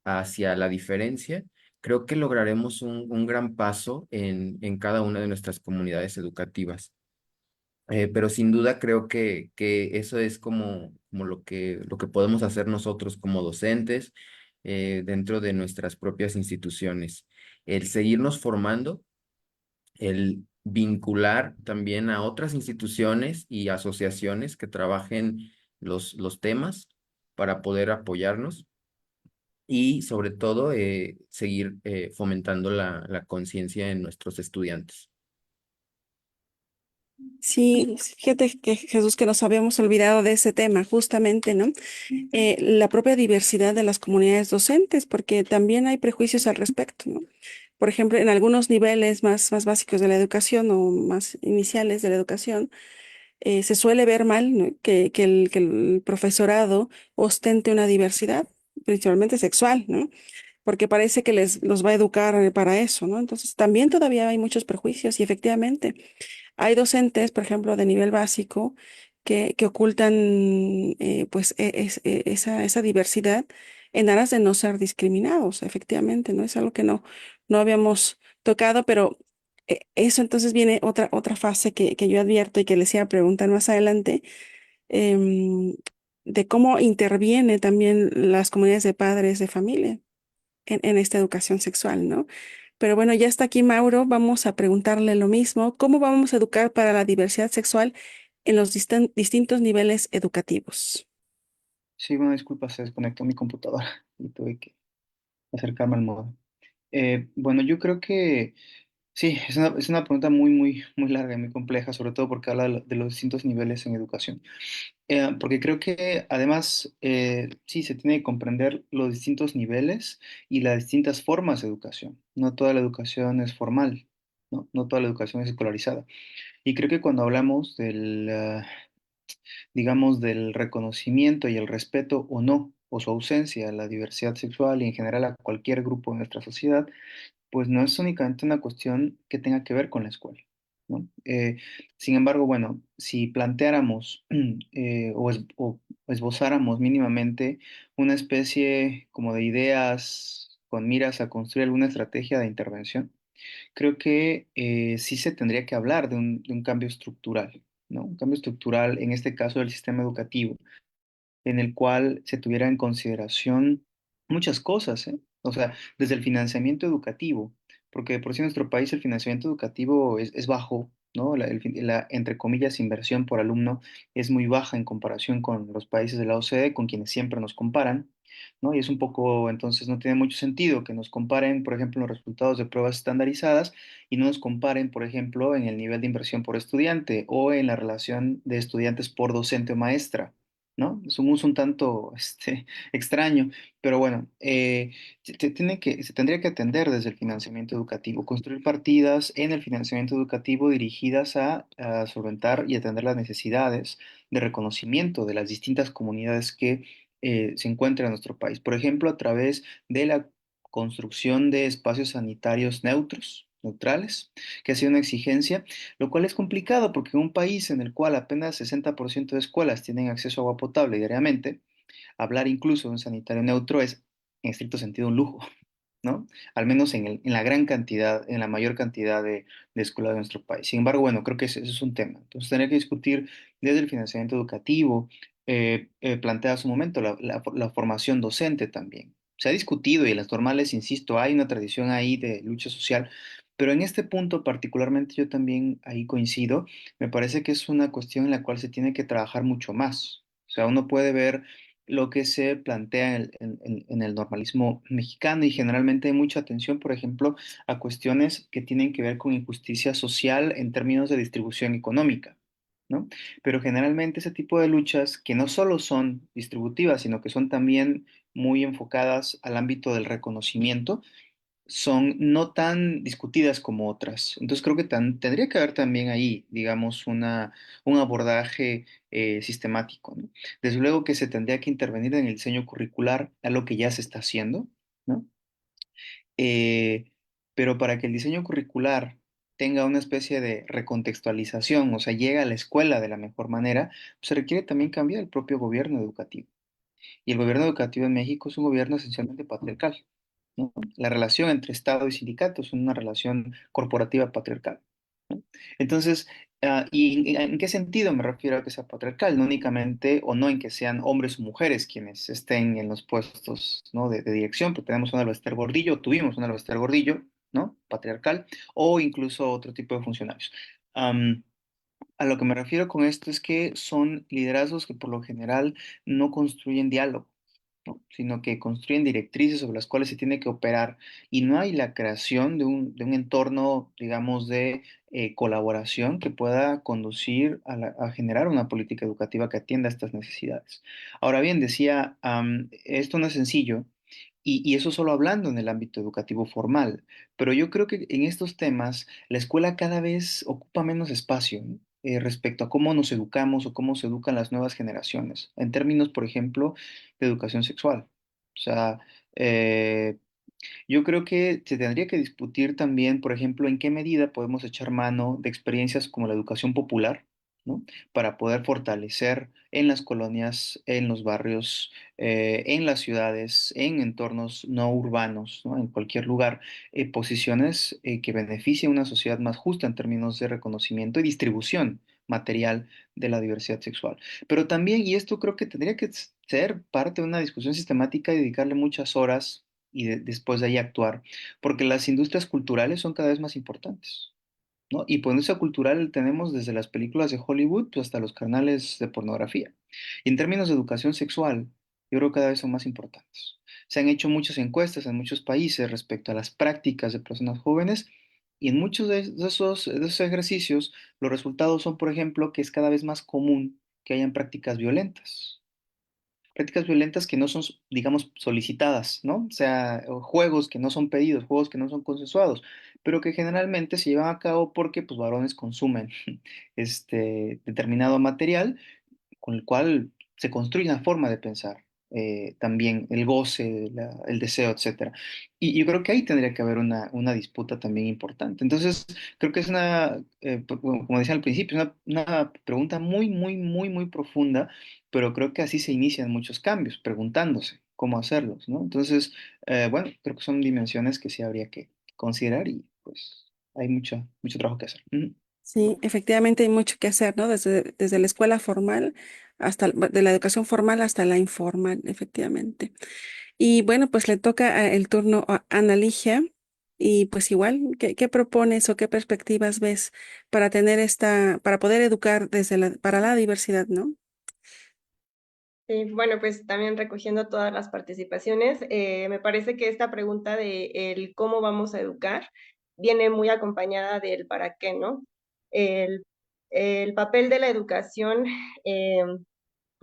hacia la diferencia, creo que lograremos un gran paso en cada una de nuestras comunidades educativas. Pero sin duda creo que eso es como lo que podemos hacer nosotros como docentes dentro de nuestras propias instituciones. El seguirnos formando, el vincular también a otras instituciones y asociaciones que trabajen los temas para poder apoyarnos y sobre todo seguir fomentando la conciencia en nuestros estudiantes. Sí, fíjate que Jesús, que nos habíamos olvidado de ese tema, justamente, ¿no? La propia diversidad de las comunidades docentes, porque también hay prejuicios al respecto, ¿no? Por ejemplo, en algunos niveles más básicos de la educación o más iniciales de la educación, se suele ver mal, ¿no? Que el profesorado ostente una diversidad, principalmente sexual, ¿no? Porque parece que los va a educar para eso, ¿no? Entonces, también todavía hay muchos prejuicios y efectivamente. Hay docentes, por ejemplo, de nivel básico, que ocultan pues esa diversidad en aras de no ser discriminados, efectivamente, ¿no? Es algo que no habíamos tocado, pero eso entonces viene otra fase que yo advierto y que les iba a preguntar más adelante, em, de cómo interviene también las comunidades de padres de familia en esta educación sexual, ¿no? Pero bueno, ya está aquí Mauro, vamos a preguntarle lo mismo. ¿Cómo vamos a educar para la diversidad sexual en los distintos niveles educativos? Sí, bueno, disculpa, se desconectó mi computadora y tuve que acercarme al modo. Bueno, yo creo que sí, es una pregunta muy larga y muy compleja, sobre todo porque habla de los distintos niveles en educación. Porque creo que además, sí, se tiene que comprender los distintos niveles y las distintas formas de educación. No toda la educación es formal, ¿no? No toda la educación es escolarizada. Y creo que cuando hablamos digamos, del reconocimiento y el respeto o no, o su ausencia a la diversidad sexual y en general a cualquier grupo de nuestra sociedad, pues no es únicamente una cuestión que tenga que ver con la escuela, ¿no? Sin embargo, bueno, si planteáramos o esbozáramos mínimamente una especie como de ideas con miras a construir alguna estrategia de intervención, creo que sí se tendría que hablar de un cambio estructural, ¿no? Un cambio estructural, en este caso del sistema educativo, en el cual se tuviera en consideración muchas cosas, ¿eh? O sea, desde el financiamiento educativo, porque de por sí en nuestro país el financiamiento educativo es bajo, ¿no? Entre comillas, inversión por alumno es muy baja en comparación con los países de la OCDE, con quienes siempre nos comparan, ¿no? Y es un poco, entonces no tiene mucho sentido que nos comparen, por ejemplo, en los resultados de pruebas estandarizadas y no nos comparen, por ejemplo, en el nivel de inversión por estudiante o en la relación de estudiantes por docente o maestra. ¿No? Es un uso un tanto extraño, pero bueno, se tendría que atender desde el financiamiento educativo, construir partidas en el financiamiento educativo dirigidas a solventar y atender las necesidades de reconocimiento de las distintas comunidades que se encuentran en nuestro país. Por ejemplo, a través de la construcción de espacios sanitarios neutros, neutrales, que ha sido una exigencia, lo cual es complicado porque en un país en el cual apenas 60% de escuelas tienen acceso a agua potable diariamente, hablar incluso de un sanitario neutro es, en estricto sentido, un lujo, ¿no? Al menos en la gran cantidad, en la mayor cantidad de escuelas de nuestro país. Sin embargo, bueno, creo que ese es un tema. Entonces, tendría que discutir desde el financiamiento educativo, plantea a su momento la formación docente también. Se ha discutido y en las normales, insisto, hay una tradición ahí de lucha social, pero en este punto particularmente yo también ahí coincido. Me parece que es una cuestión en la cual se tiene que trabajar mucho más. O sea, uno puede ver lo que se plantea en el normalismo mexicano y generalmente hay mucha atención, por ejemplo, a cuestiones que tienen que ver con injusticia social en términos de distribución económica, ¿no? Pero generalmente ese tipo de luchas que no solo son distributivas, sino que son también muy enfocadas al ámbito del reconocimiento, son no tan discutidas como otras. Entonces creo que tendría que haber también ahí, digamos, un abordaje sistemático, ¿no? Desde luego que se tendría que intervenir en el diseño curricular, a lo que ya se está haciendo, ¿no? Eh, pero para que el diseño curricular tenga una especie de recontextualización, o sea, llegue a la escuela de la mejor manera, pues se requiere también cambiar el propio gobierno educativo. Y el gobierno educativo en México es un gobierno esencialmente patriarcal, ¿no? La relación entre Estado y sindicatos es una relación corporativa patriarcal, ¿no? Entonces, ¿y en qué sentido me refiero a que sea patriarcal? No únicamente o no en que sean hombres o mujeres quienes estén en los puestos, ¿no? de dirección, porque tenemos una Bester Gordillo, tuvimos una Bester Gordillo, ¿no? Patriarcal, o incluso otro tipo de funcionarios. Am, a lo que me refiero con esto es que son liderazgos que por lo general no construyen diálogo, ¿no? Sino que construyen directrices sobre las cuales se tiene que operar y no hay la creación de un entorno, digamos, de colaboración que pueda conducir a generar una política educativa que atienda a estas necesidades. Ahora bien, decía, esto no es sencillo. Y eso solo hablando en el ámbito educativo formal, pero yo creo que en estos temas la escuela cada vez ocupa menos espacio, ¿no? Respecto a cómo nos educamos o cómo se educan las nuevas generaciones, en términos, por ejemplo, de educación sexual. O sea, eh, yo creo que se tendría que discutir también, por ejemplo, en qué medida podemos echar mano de experiencias como la educación popular, ¿no? Para poder fortalecer en las colonias, en los barrios, en las ciudades, en entornos no urbanos, ¿no? En cualquier lugar, posiciones que beneficien a una sociedad más justa en términos de reconocimiento y distribución material de la diversidad sexual. Pero también, y esto creo que tendría que ser parte de una discusión sistemática y dedicarle muchas horas y después de ahí actuar, porque las industrias culturales son cada vez más importantes, ¿no? Y por industria cultural tenemos desde las películas de Hollywood pues, hasta los canales de pornografía. Y en términos de educación sexual, yo creo que cada vez son más importantes. Se han hecho muchas encuestas en muchos países respecto a las prácticas de personas jóvenes y en muchos de esos ejercicios los resultados son, por ejemplo, que es cada vez más común que hayan prácticas violentas que no son, digamos, solicitadas, ¿no? O sea, o juegos que no son pedidos, juegos que no son consensuados, pero que generalmente se llevan a cabo porque, pues, varones consumen determinado material con el cual se construye una forma de pensar, también el goce, el deseo, etcétera. Y yo creo que ahí tendría que haber una disputa también importante. Entonces, creo que es bueno, como decía al principio, una pregunta muy, muy, muy, muy profunda, pero creo que así se inician muchos cambios, preguntándose, cómo hacerlos, ¿no? Entonces, bueno, creo que son dimensiones que sí habría que considerar y pues hay mucho trabajo que hacer. Ujú. Sí, efectivamente hay mucho que hacer, ¿no? Desde la escuela formal de la educación formal hasta la informal, efectivamente. Y bueno, pues le toca el turno a Ana Ligia. Y pues igual, ¿qué propones o qué perspectivas ves para tener para poder educar para la diversidad, ¿no? Bueno, pues también recogiendo todas las participaciones, me parece que esta pregunta de el cómo vamos a educar viene muy acompañada del para qué, ¿no? El, el papel de la educación eh,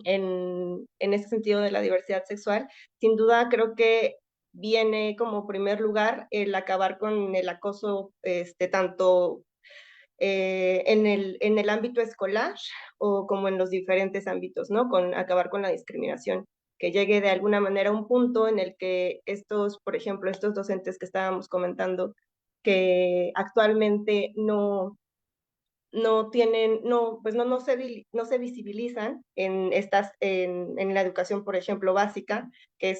en ese sentido de la diversidad sexual, sin duda creo que viene como primer lugar el acabar con el acoso, tanto en el ámbito escolar o como en los diferentes ámbitos, ¿no? Con acabar con la discriminación, que llegue de alguna manera a un punto en el que estos, por ejemplo, estos docentes que estábamos comentando, que actualmente no tienen, no, pues no se visibilizan en la educación, por ejemplo, básica, que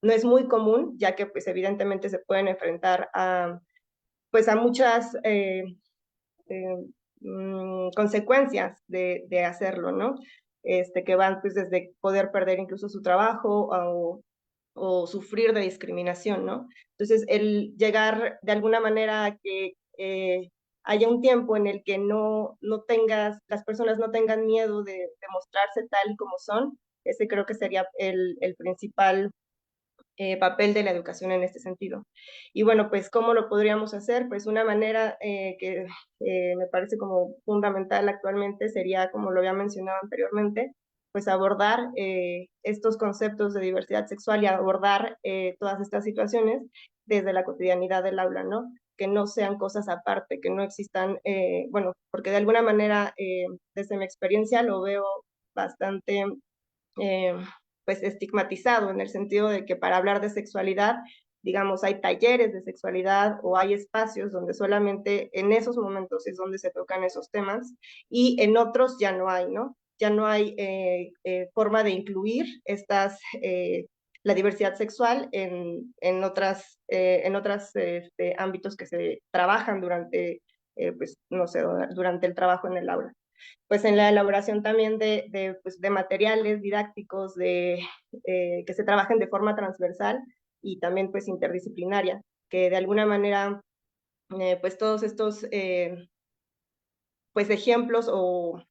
no es muy común, ya que pues evidentemente se pueden enfrentar pues a muchas eh, consecuencias de hacerlo, ¿no? Que van pues desde poder perder incluso su trabajo o sufrir de discriminación, ¿no? Entonces, el llegar de alguna manera a que haya un tiempo en el que las personas no tengan miedo de mostrarse tal y como son, ese creo que sería el principal papel de la educación en este sentido. Y bueno, pues, ¿cómo lo podríamos hacer? Pues una manera que me parece como fundamental actualmente sería, como lo había mencionado anteriormente, pues abordar estos conceptos de diversidad sexual y abordar todas estas situaciones desde la cotidianidad del aula, ¿no? Que no sean cosas aparte, que no existan, bueno, porque de alguna manera, desde mi experiencia lo veo bastante eh, pues estigmatizado en el sentido de que para hablar de sexualidad, digamos, hay talleres de sexualidad o hay espacios donde solamente en esos momentos es donde se tocan esos temas y en otros ya no hay, ¿no? Ya no hay forma de incluir la diversidad sexual en otros ámbitos que se trabajan pues, no sé, durante el trabajo en el aula pues en la elaboración también pues, de materiales didácticos que se trabajen de forma transversal y también pues interdisciplinaria, que de alguna manera pues todos estos pues ejemplos o,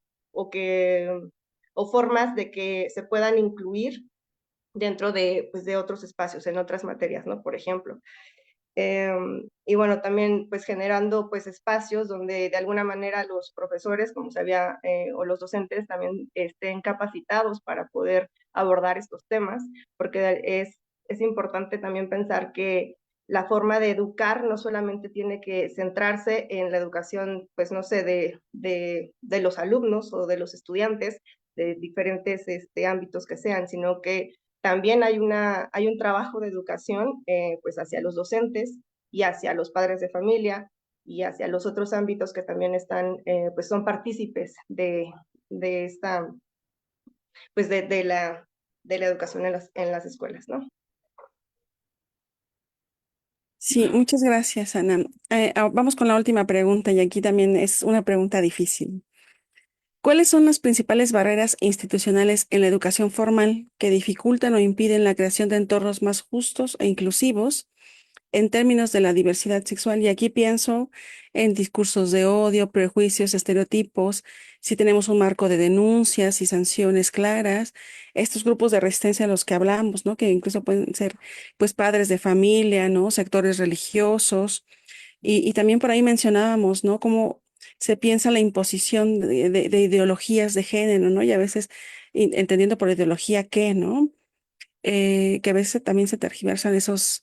que, o formas de que se puedan incluir dentro pues, de otros espacios, en otras materias, ¿no? Por ejemplo. Y bueno, también pues generando pues espacios donde de alguna manera los profesores, como se había, o los docentes también estén capacitados para poder abordar estos temas, porque es importante también pensar que la forma de educar no solamente tiene que centrarse en la educación, pues no sé, de los alumnos o de los estudiantes de diferentes ámbitos que sean, sino que también hay un trabajo de educación pues hacia los docentes y hacia los padres de familia y hacia los otros ámbitos que también pues son partícipes de esta, pues de la educación en las escuelas, ¿no? Sí, muchas gracias, Ana. Vamos con la última pregunta y aquí también es una pregunta difícil. ¿Cuáles son las principales barreras institucionales en la educación formal que dificultan o impiden la creación de entornos más justos e inclusivos en términos de la diversidad sexual? Y aquí pienso en discursos de odio, prejuicios, estereotipos, si tenemos un marco de denuncias y sanciones claras, estos grupos de resistencia a los que hablamos, ¿no? Que incluso pueden ser, pues, padres de familia, ¿no? Sectores religiosos. Y también por ahí mencionábamos, ¿no? Cómo se piensa la imposición de ideologías de género, ¿no? Y a veces entendiendo por ideología qué, ¿no? Que a veces también se tergiversan esos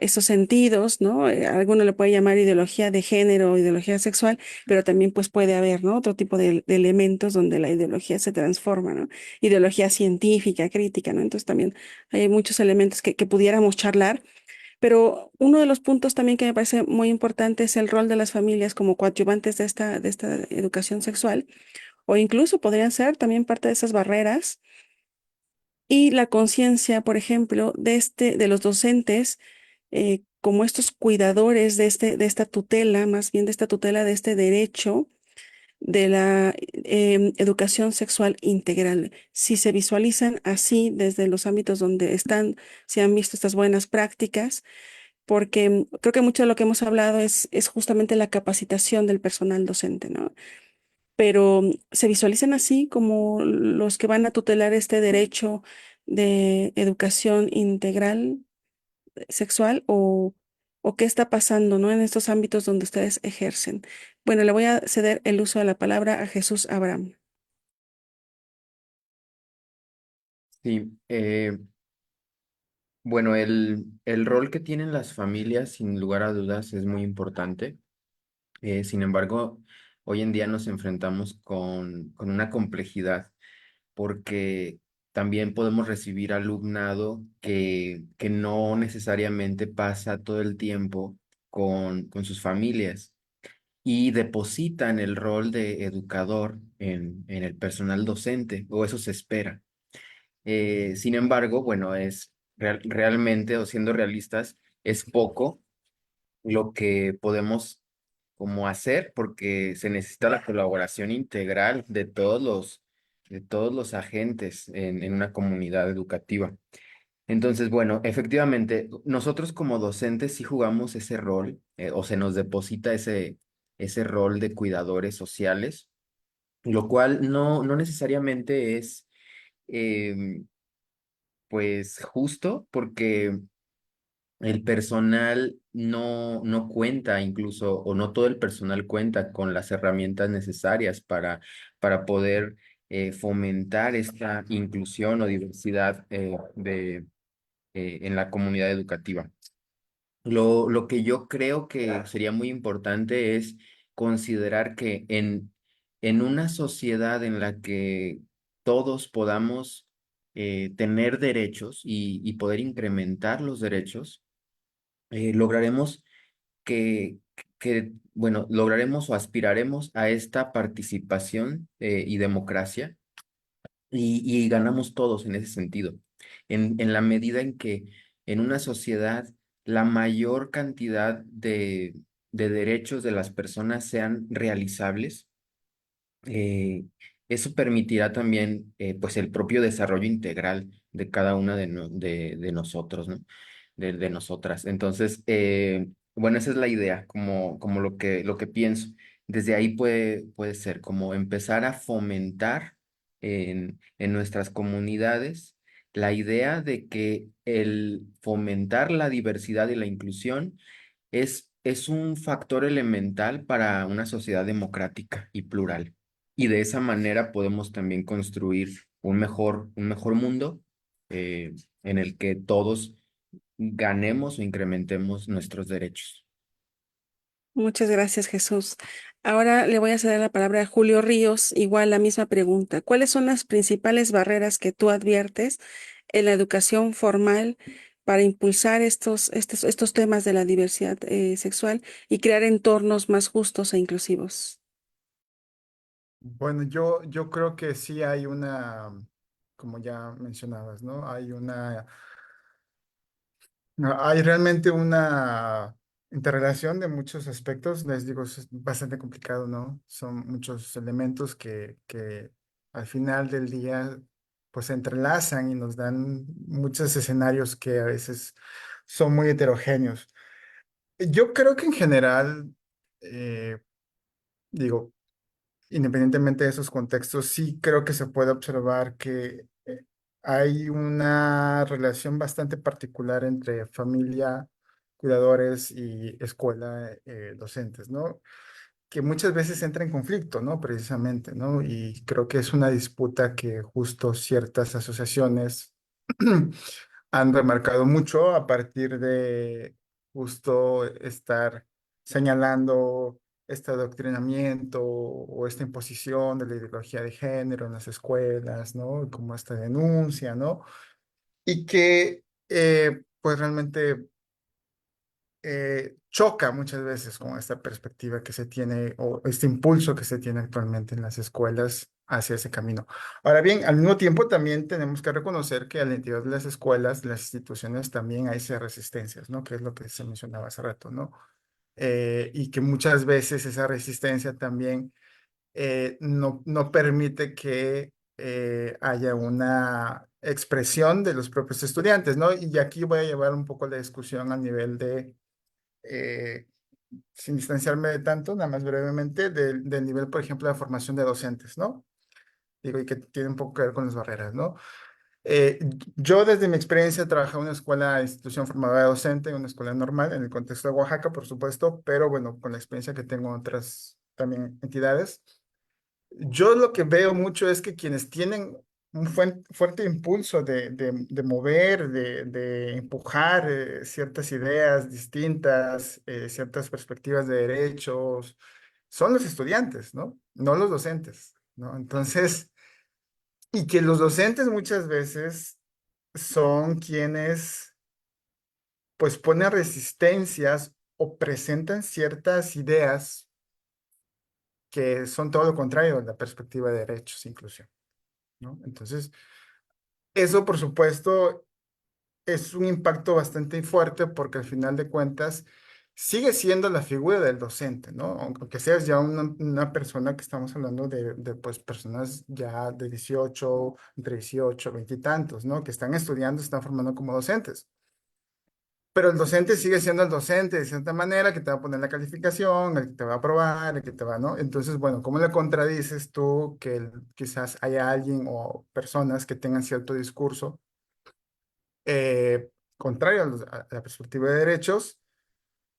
sentidos, ¿no? Alguno le puede llamar ideología de género, ideología sexual, pero también pues puede haber, ¿no? Otro tipo de elementos donde la ideología se transforma, ¿no? Ideología científica, crítica, ¿no? Entonces también hay muchos elementos que pudiéramos charlar, pero uno de los puntos también que me parece muy importante es el rol de las familias como coadyuvantes de esta educación sexual, o incluso podrían ser también parte de esas barreras y la conciencia, por ejemplo, de los docentes, como estos cuidadores de esta tutela, más bien de esta tutela de este derecho de la educación sexual integral. Si se visualizan así desde los ámbitos donde están, se han visto estas buenas prácticas, porque creo que mucho de lo que hemos hablado es justamente la capacitación del personal docente, ¿no? Pero se visualizan así como los que van a tutelar este derecho de educación integral sexual o qué está pasando, ¿no? En estos ámbitos donde ustedes ejercen. Bueno, le voy a ceder el uso de la palabra a Jesús Abraham. Sí, bueno, el rol que tienen las familias, sin lugar a dudas, es muy importante. Sin embargo, hoy en día nos enfrentamos con una complejidad porque también podemos recibir alumnado que no necesariamente pasa todo el tiempo con sus familias y depositan el rol de educador en el personal docente, o eso se espera. Sin embargo, bueno, realmente, o siendo realistas, es poco lo que podemos como hacer porque se necesita la colaboración integral de todos los agentes en una comunidad educativa. Entonces, bueno, efectivamente, nosotros como docentes sí jugamos ese rol, o se nos deposita ese rol de cuidadores sociales, lo cual no necesariamente es, em, pues, justo, porque el personal no cuenta incluso, o no todo el personal cuenta con las herramientas necesarias para poder fomentar esta inclusión o diversidad en la comunidad educativa. Lo que yo creo que sería muy importante es considerar que en una sociedad en la que todos podamos tener derechos y poder incrementar los derechos, lograremos que, bueno, lograremos o aspiraremos a esta participación y democracia y ganamos todos en ese sentido. En la medida en que en una sociedad la mayor cantidad de derechos de las personas sean realizables, eh, eso permitirá también pues el propio desarrollo integral de cada una de nosotros, ¿no? De nosotras. Entonces, bueno, esa es la idea, como lo que pienso. Desde ahí puede ser como empezar a fomentar en nuestras comunidades la idea de que el fomentar la diversidad y la inclusión es un factor elemental para una sociedad democrática y plural. Y de esa manera podemos también construir un mejor mundo eh, en el que todos ganemos o incrementemos nuestros derechos. Muchas gracias, Jesús. Ahora le voy a ceder la palabra a Julio Ríos, igual la misma pregunta. ¿Cuáles son las principales barreras que tú adviertes en la educación formal para impulsar estos temas de la diversidad sexual y crear entornos más justos e inclusivos? Bueno, yo creo que sí hay como ya mencionabas, ¿no? Hay realmente una interrelación de muchos aspectos. Les digo, es bastante complicado, ¿no? Son muchos elementos que al final del día pues se entrelazan y nos dan muchos escenarios que a veces son muy heterogéneos. Yo creo que en general, eh, digo, independientemente de esos contextos, sí creo que se puede observar que hay una relación bastante particular entre familia, cuidadores y escuela, docentes, ¿no? Que muchas veces entra en conflicto, ¿no? Precisamente, ¿no? Y creo que es una disputa que justo ciertas asociaciones han remarcado mucho a partir de justo estar señalando este adoctrinamiento o esta imposición de la ideología de género en las escuelas, ¿no? Como esta denuncia, ¿no? Y que pues realmente choca muchas veces con esta perspectiva que se tiene o este impulso que se tiene actualmente en las escuelas hacia ese camino. Ahora bien, al mismo tiempo también tenemos que reconocer que al interior de las escuelas, de las instituciones, también hay esas resistencias, ¿no? Que es lo que se mencionaba hace rato, ¿no? Y que muchas veces esa resistencia también no permite que haya una expresión de los propios estudiantes, ¿no? Y aquí voy a llevar un poco la discusión a nivel de, eh, sin distanciarme de tanto, nada más brevemente, del nivel, por ejemplo, de formación de docentes, ¿no? Digo, y que tiene un poco que ver con las barreras, ¿no? Eh, yo desde mi experiencia trabajé en una escuela, institución formadora de docente, en una escuela normal, en el contexto de Oaxaca, por supuesto, pero bueno, con la experiencia que tengo en otras también entidades. Yo lo que veo mucho es que quienes tienen un fuerte impulso de mover, de empujar ciertas ideas distintas, ciertas perspectivas de derechos, son los estudiantes, ¿no? No los docentes, ¿no? Entonces, y que los docentes muchas veces son quienes pues ponen resistencias o presentan ciertas ideas que son todo lo contrario de la perspectiva de derechos e inclusión, ¿no? Entonces, eso por supuesto es un impacto bastante fuerte porque al final de cuentas sigue siendo la figura del docente, ¿no? Aunque seas ya una persona que estamos hablando de pues personas ya de 18, entre 18, 20 y tantos, ¿no? Que están estudiando, se están formando como docentes. Pero el docente sigue siendo el docente de cierta manera, que te va a poner la calificación, el que te va a aprobar, el que te va, ¿no? Entonces, bueno, ¿cómo le contradices tú que quizás haya alguien o personas que tengan cierto discurso contrario a la perspectiva de derechos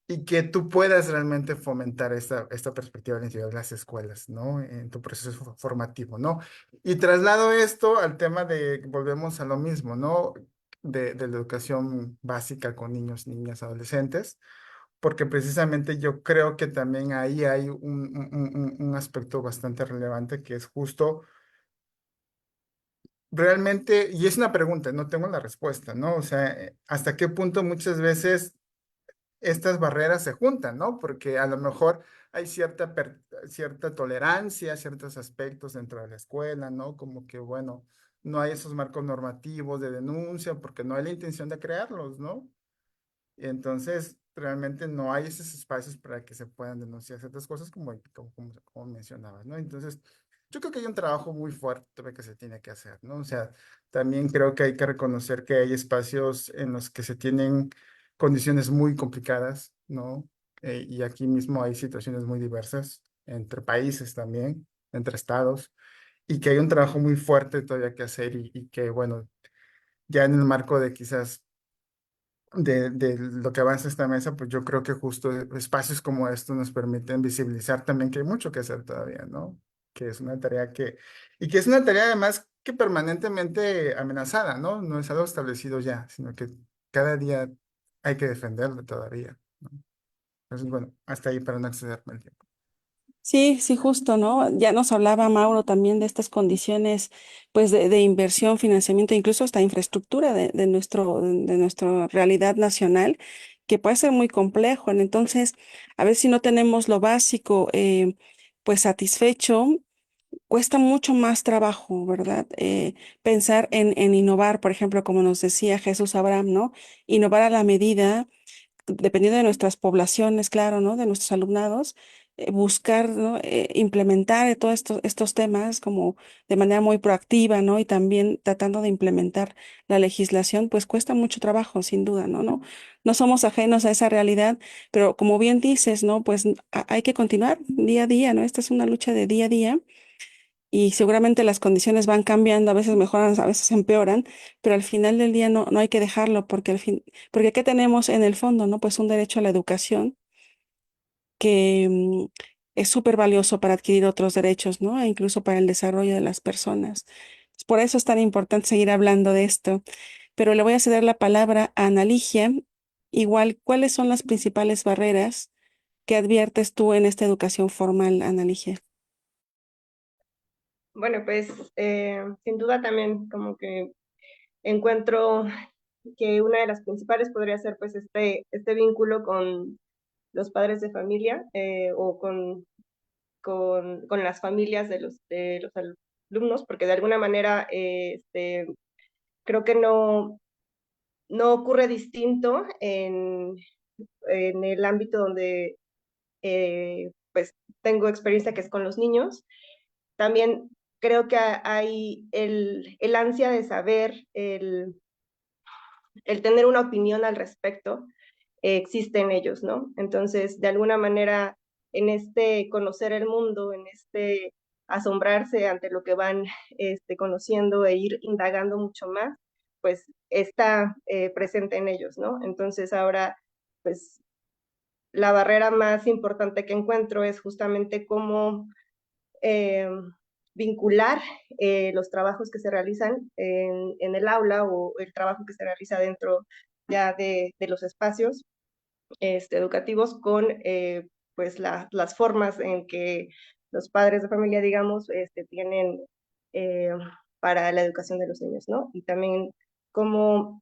y que tú puedas realmente fomentar esta perspectiva al interior de las escuelas, ¿no? En tu proceso formativo, ¿no? Y traslado esto al tema de, volvemos a lo mismo, ¿no? De la educación básica con niños, niñas, adolescentes, porque precisamente yo creo que también ahí hay un aspecto bastante relevante que es justo realmente, y es una pregunta, no tengo la respuesta, ¿no? O sea, ¿hasta qué punto muchas veces estas barreras se juntan, ¿no? Porque a lo mejor hay cierta tolerancia, ciertos aspectos dentro de la escuela, ¿no? Como que, bueno, no hay esos marcos normativos de denuncia porque no hay la intención de crearlos, ¿no? Y entonces, realmente no hay esos espacios para que se puedan denunciar ciertas cosas como mencionabas, ¿no? Entonces, yo creo que hay un trabajo muy fuerte que se tiene que hacer, ¿no? O sea, también creo que hay que reconocer que hay espacios en los que se tienen condiciones muy complicadas, ¿no? Y aquí mismo hay situaciones muy diversas entre países también, entre estados, y que hay un trabajo muy fuerte todavía que hacer y que, bueno, ya en el marco de quizás de lo que avanza esta mesa, pues yo creo que justo espacios como estos nos permiten visibilizar también que hay mucho que hacer todavía, ¿no? Que es una tarea y que es una tarea además que permanentemente amenazada, ¿no? No es algo establecido ya, sino que cada día hay que defenderlo todavía, ¿no? Entonces, bueno, hasta ahí para no excederme el tiempo. Sí, sí, justo, ¿no? Ya nos hablaba Mauro también de estas condiciones, pues, de inversión, financiamiento, incluso hasta infraestructura de nuestra realidad nacional, que puede ser muy complejo. Entonces, a ver si no tenemos lo básico, pues, satisfecho, cuesta mucho más trabajo, ¿verdad? Pensar en innovar, por ejemplo, como nos decía Jesús Abraham, ¿no? Innovar a la medida dependiendo de nuestras poblaciones, claro, ¿no? De nuestros alumnados, buscar, ¿no? Implementar todos estos temas como de manera muy proactiva, ¿no? Y también tratando de implementar la legislación, pues cuesta mucho trabajo, sin duda, ¿no? No somos ajenos a esa realidad, pero como bien dices, ¿no? Pues hay que continuar día a día, ¿no? Esta es una lucha de día a día y seguramente las condiciones van cambiando, a veces mejoran, a veces empeoran, pero al final del día no hay que dejarlo porque porque ¿qué tenemos en el fondo, no? Pues un derecho a la educación que es súper valioso para adquirir otros derechos, ¿no? E incluso para el desarrollo de las personas. Por eso es tan importante seguir hablando de esto. Pero le voy a ceder la palabra a Ana Ligia. Igual, ¿cuáles son las principales barreras que adviertes tú en esta educación formal, Ana Ligia? Bueno, pues sin duda también como que encuentro que una de las principales podría ser pues este vínculo con los padres de familia o con las familias de los alumnos, porque de alguna manera creo que no ocurre distinto en el ámbito donde pues tengo experiencia, que es con los niños. También creo que hay el ansia de saber, el tener una opinión al respecto, existe en ellos, ¿no? Entonces, de alguna manera, en este conocer el mundo, en este asombrarse ante lo que van conociendo e ir indagando mucho más, pues está presente en ellos, ¿no? Entonces ahora, pues la barrera más importante que encuentro es justamente cómo eh, vincular los trabajos que se realizan en el aula o el trabajo que se realiza dentro ya de los espacios educativos con pues las formas en que los padres de familia, digamos, tienen eh, para la educación de los niños, ¿no? Y también cómo,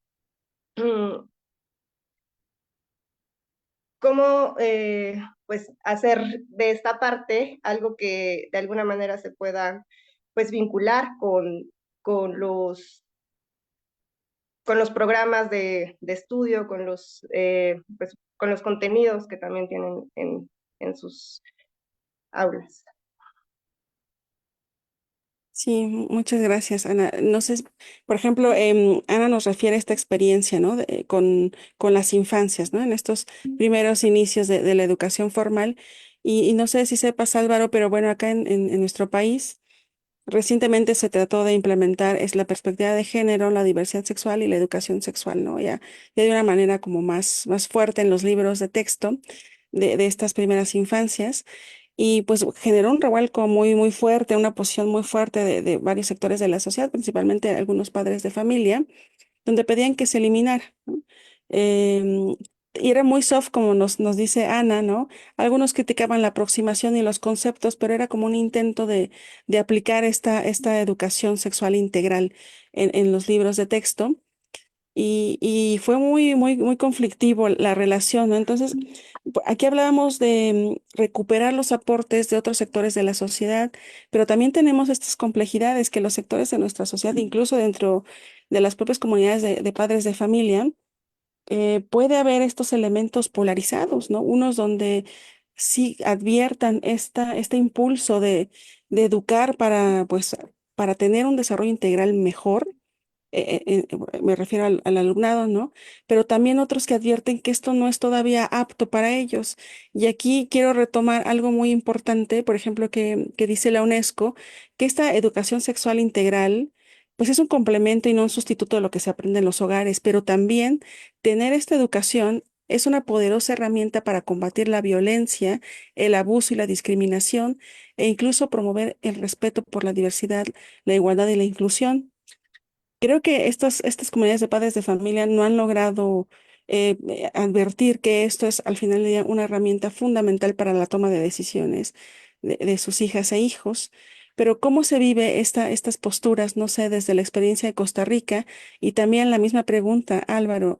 cómo pues hacer de esta parte algo que de alguna manera se pueda pues vincular con con los programas de estudio, pues, con los contenidos que también tienen en sus aulas. Sí, muchas gracias, Ana. No sé, por ejemplo, Ana nos refiere a esta experiencia, ¿no? Con las infancias, ¿no? En estos primeros inicios de la educación formal. Y no sé si sepas, Álvaro, pero bueno, acá en nuestro país recientemente se trató de implementar es la perspectiva de género, la diversidad sexual y la educación sexual, ¿no? Ya de una manera como más fuerte en los libros de texto de estas primeras infancias. Y pues generó un revuelco muy fuerte, una posición muy fuerte de varios sectores de la sociedad, principalmente algunos padres de familia, donde pedían que se eliminara, ¿no? Em, y era muy soft, como nos dice Ana, ¿no? Algunos criticaban la aproximación y los conceptos, pero era como un intento de aplicar esta educación sexual integral en los libros de texto. Y fue muy conflictivo la relación, ¿no? Entonces, aquí hablábamos de recuperar los aportes de otros sectores de la sociedad, pero también tenemos estas complejidades que los sectores de nuestra sociedad, incluso dentro de las propias comunidades de padres de familia, puede haber estos elementos polarizados, ¿no? Unos donde sí adviertan este impulso de educar pues, para tener un desarrollo integral mejor, me refiero al alumnado, ¿no? Pero también otros que advierten que esto no es todavía apto para ellos. Y aquí quiero retomar algo muy importante, por ejemplo, que dice la UNESCO, que esta educación sexual integral, pues es un complemento y no un sustituto de lo que se aprende en los hogares, pero también tener esta educación es una poderosa herramienta para combatir la violencia, el abuso y la discriminación, e incluso promover el respeto por la diversidad, la igualdad y la inclusión. Creo que estas comunidades de padres de familia no han logrado advertir que esto es al final del día una herramienta fundamental para la toma de decisiones de sus hijas e hijos. Pero ¿cómo se vive estas posturas, no sé, desde la experiencia de Costa Rica? Y también la misma pregunta, Álvaro,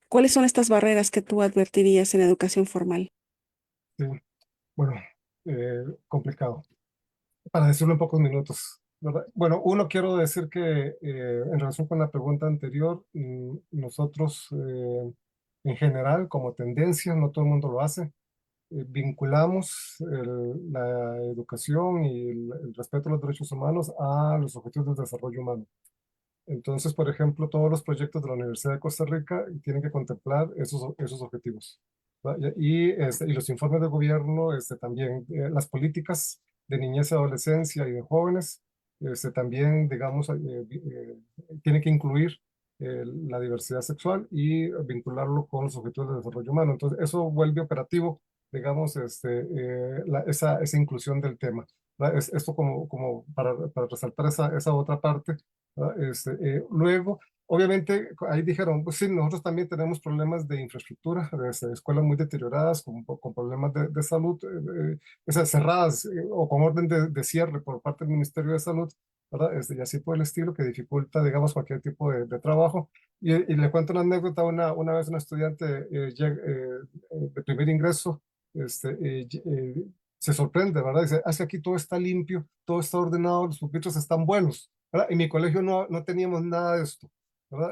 ¿cuáles son estas barreras que tú advertirías en la educación formal? Sí, bueno, complicado. Para decirlo en pocos minutos, ¿verdad? Bueno, uno, quiero decir que en relación con la pregunta anterior, nosotros en general, como tendencia, no todo el mundo lo hace, vinculamos la educación y el respeto a los derechos humanos a los objetivos del desarrollo humano. Entonces, por ejemplo, todos los proyectos de la Universidad de Costa Rica tienen que contemplar esos objetivos, ¿verdad? Y los informes de gobierno también, las políticas de niñez y adolescencia y de jóvenes, también, digamos, tienen que incluir la diversidad sexual y vincularlo con los objetivos de desarrollo humano. Entonces, eso vuelve operativo, digamos, esa inclusión del tema, ¿verdad? Esto como para resaltar esa otra parte, ¿verdad? Luego, obviamente, ahí dijeron, pues sí, nosotros también tenemos problemas de infraestructura, escuelas muy deterioradas, con problemas de salud, esas cerradas o con orden de cierre por parte del Ministerio de Salud, ¿verdad? Y así por el estilo, que dificulta, digamos, cualquier tipo de trabajo. Y le cuento una anécdota, una vez una estudiante de primer ingreso, se sorprende, ¿verdad? Dice, es que aquí todo está limpio, todo está ordenado, los pupitres están buenos, ¿verdad? En mi colegio no teníamos nada de esto, ¿verdad?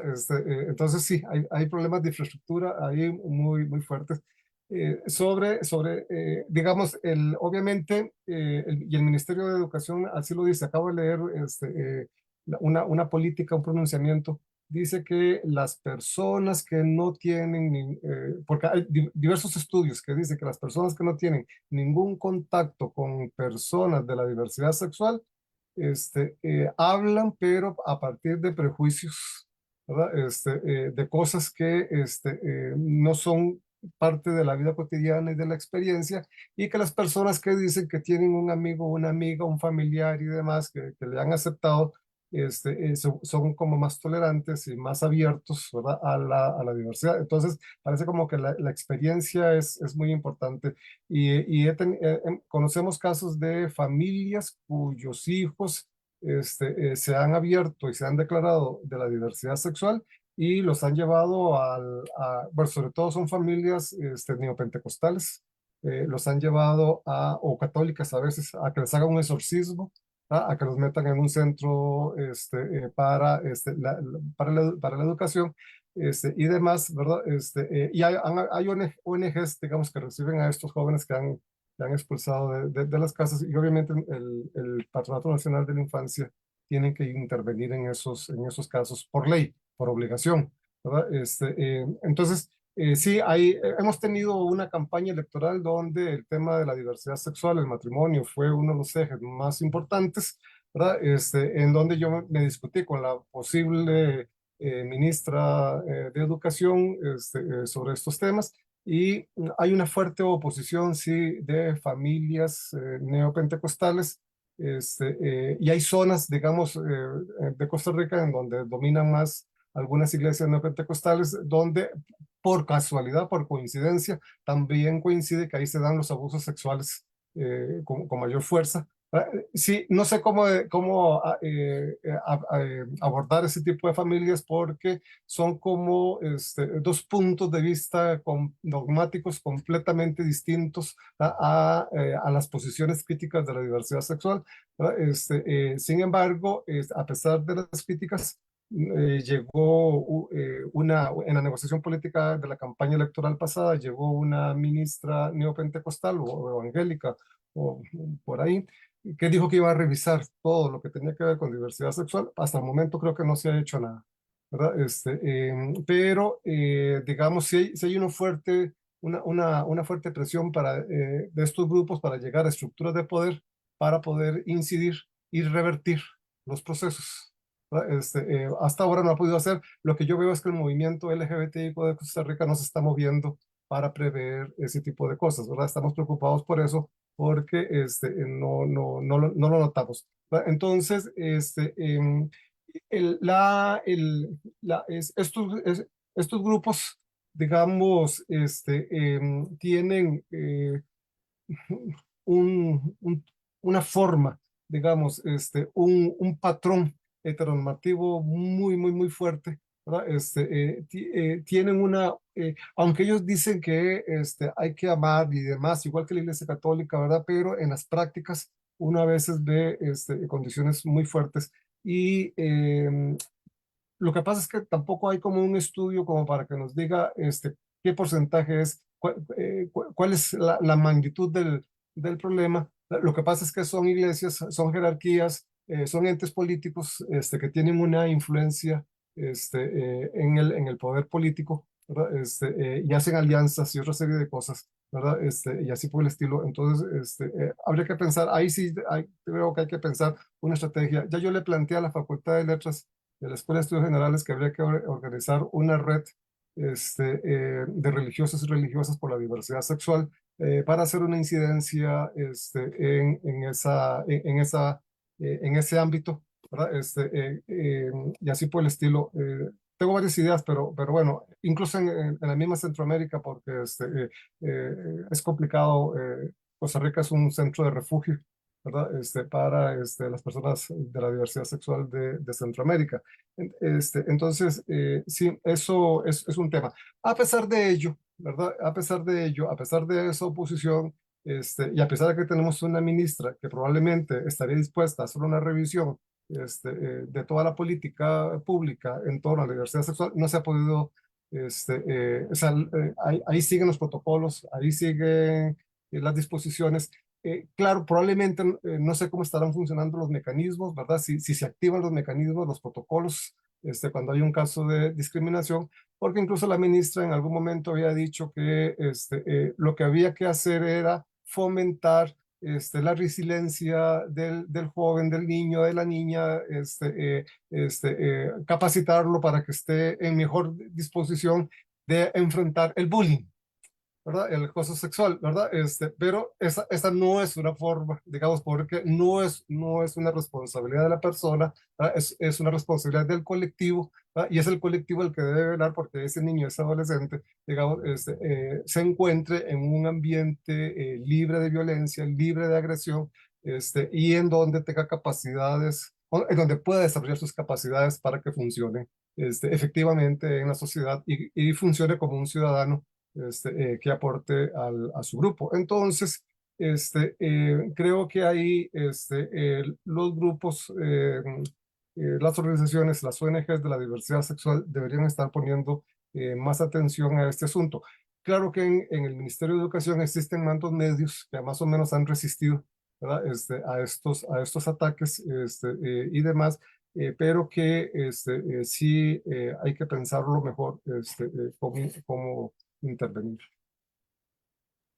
Entonces sí, hay problemas de infraestructura ahí muy fuertes. Digamos, obviamente, y el Ministerio de Educación así lo dice, acabo de leer una política, un pronunciamiento, dice que las personas que no tienen, porque hay diversos estudios que dicen que las personas que no tienen ningún contacto con personas de la diversidad sexual, hablan, pero a partir de prejuicios, ¿verdad? De cosas que no son parte de la vida cotidiana y de la experiencia, y que las personas que dicen que tienen un amigo, una amiga, un familiar y demás que le han aceptado, son como más tolerantes y más abiertos, ¿verdad? A la diversidad. Entonces, parece como que la experiencia es muy importante. Conocemos casos de familias cuyos hijos se han abierto y se han declarado de la diversidad sexual y los han llevado bueno, sobre todo son familias neopentecostales, los han llevado o católicas a veces, a que les hagan un exorcismo, a que los metan en un centro para la educación y demás, ¿verdad? Y hay ONGs, digamos, que reciben a estos jóvenes que han expulsado de las casas, y obviamente el Patronato Nacional de la Infancia tienen que intervenir en esos casos por ley, por obligación, ¿verdad? Entonces, sí, hemos tenido una campaña electoral donde el tema de la diversidad sexual, el matrimonio, fue uno de los ejes más importantes, ¿verdad? En donde yo me discutí con la posible ministra de Educación sobre estos temas. Y hay una fuerte oposición, sí, de familias neopentecostales, y hay zonas, digamos, de Costa Rica en donde dominan más algunas iglesias neopentecostales, donde por casualidad, por coincidencia, también coincide que ahí se dan los abusos sexuales con mayor fuerza. Sí, no sé cómo abordar ese tipo de familias, porque son como dos puntos de vista dogmáticos completamente distintos a las posiciones críticas de la diversidad sexual, ¿verdad? Sin embargo, a pesar de las críticas, en la negociación política de la campaña electoral pasada, llegó una ministra neopentecostal o evangélica o por ahí, que dijo que iba a revisar todo lo que tenía que ver con diversidad sexual. Hasta el momento creo que no se ha hecho nada, ¿verdad? Pero digamos, si hay una fuerte presión de estos grupos para llegar a estructuras de poder, para poder incidir y revertir los procesos, ¿verdad? Hasta ahora no ha podido hacer. Lo que yo veo es que el movimiento LGBTI de Costa Rica no se está moviendo para prever ese tipo de cosas, ¿verdad? Estamos preocupados por eso, porque no lo notamos, ¿verdad? Entonces, el, la, el, la- es- estos grupos, digamos, tienen un- un- una forma, digamos, un patrón heteronormativo muy fuerte, ¿verdad? Tienen aunque ellos dicen que hay que amar y demás, igual que la Iglesia Católica, ¿verdad? Pero en las prácticas uno a veces ve condiciones muy fuertes. Y lo que pasa es que tampoco hay como un estudio como para que nos diga qué porcentaje es, cuál es la magnitud del problema. Lo que pasa es que son iglesias, son jerarquías, son entes políticos que tienen una influencia en el poder político, ¿verdad? Y hacen alianzas y otra serie de cosas, ¿verdad? Y así por el estilo. Entonces, habría que pensar, ahí sí creo que hay que pensar una estrategia. Ya yo le planteé a la Facultad de Letras de la Escuela de Estudios Generales que habría que organizar una red de religiosos y religiosas por la diversidad sexual, para hacer una incidencia en ese ámbito, ¿verdad? Y así por el estilo. Tengo varias ideas, pero bueno, incluso en la misma Centroamérica, porque es complicado. Costa Rica es un centro de refugio, ¿verdad? Para las personas de la diversidad sexual de Centroamérica. Entonces, sí, eso es un tema. A pesar de ello, ¿verdad? A pesar de ello, a pesar de esa oposición, y a pesar de que tenemos una ministra que probablemente estaría dispuesta a hacer una revisión de toda la política pública en torno a la diversidad sexual, no se ha podido, o sea, ahí siguen los protocolos, ahí siguen las disposiciones. Claro, probablemente no sé cómo estarán funcionando los mecanismos, ¿verdad? Si se activan los mecanismos, los protocolos, cuando hay un caso de discriminación, porque incluso la ministra en algún momento había dicho que lo que había que hacer era fomentar la resiliencia del joven, del niño, de la niña, capacitarlo para que esté en mejor disposición de enfrentar el bullying, ¿verdad? El acoso sexual, ¿verdad? Pero esa no es una forma, digamos, porque no es una responsabilidad de la persona, ¿verdad? Es una responsabilidad del colectivo, ¿verdad? Y es el colectivo el que debe velar porque ese niño, ese adolescente, digamos, se encuentre en un ambiente libre de violencia, libre de agresión, y en donde tenga capacidades, en donde pueda desarrollar sus capacidades para que funcione efectivamente en la sociedad y funcione como un ciudadano que aporte a su grupo. Entonces, creo que ahí los grupos, las organizaciones, las ONGs de la diversidad sexual deberían estar poniendo más atención a este asunto. Claro que en el Ministerio de Educación existen mandos medios que más o menos han resistido, ¿verdad? A estos ataques y demás, pero que sí hay que pensarlo mejor cómo intervenir.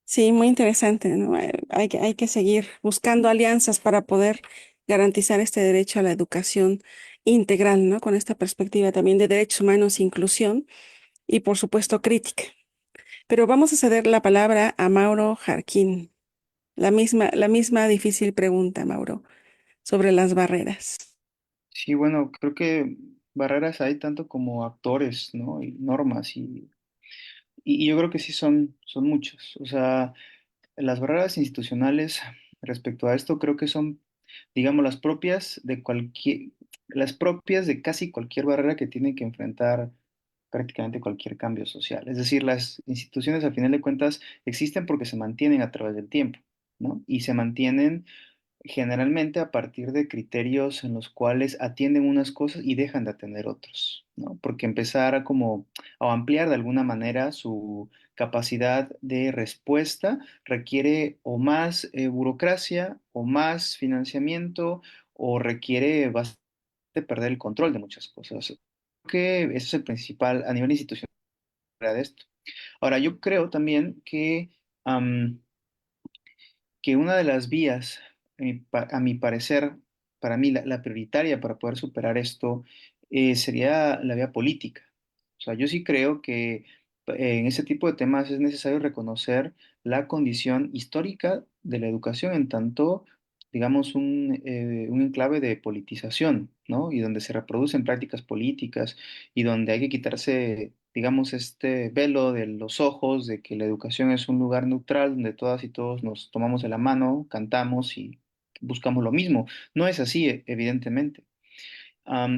Sí, muy interesante, ¿no? Hay que seguir buscando alianzas para poder garantizar este derecho a la educación integral, ¿no? Con esta perspectiva también de derechos humanos, inclusión y, por supuesto, crítica. Pero vamos a ceder la palabra a Mauro Jarquín. La misma difícil pregunta, Mauro, sobre las barreras. Sí, bueno, creo que barreras hay tanto como actores, ¿no? Y normas, y yo creo que sí son muchas. O sea, las barreras institucionales respecto a esto creo que son, digamos, las propias de casi cualquier barrera que tiene que enfrentar prácticamente cualquier cambio social. Es decir, las instituciones al final de cuentas existen porque se mantienen a través del tiempo, ¿no? Y se mantienen generalmente a partir de criterios en los cuales atienden unas cosas y dejan de atender otros, ¿no? Porque empezar a como a ampliar de alguna manera su capacidad de respuesta requiere o más burocracia o más financiamiento o requiere bastante perder el control de muchas cosas. Creo que ese es el principal a nivel institucional de esto. Ahora, yo creo también que una de las vías, a mi parecer, para mí la prioritaria para poder superar esto, sería la vía política. O sea, yo sí creo que en ese tipo de temas es necesario reconocer la condición histórica de la educación en tanto, digamos, un enclave de politización, ¿no? Y donde se reproducen prácticas políticas y donde hay que quitarse, digamos, este velo de los ojos de que la educación es un lugar neutral donde todas y todos nos tomamos de la mano, cantamos y buscamos lo mismo. No es así, evidentemente.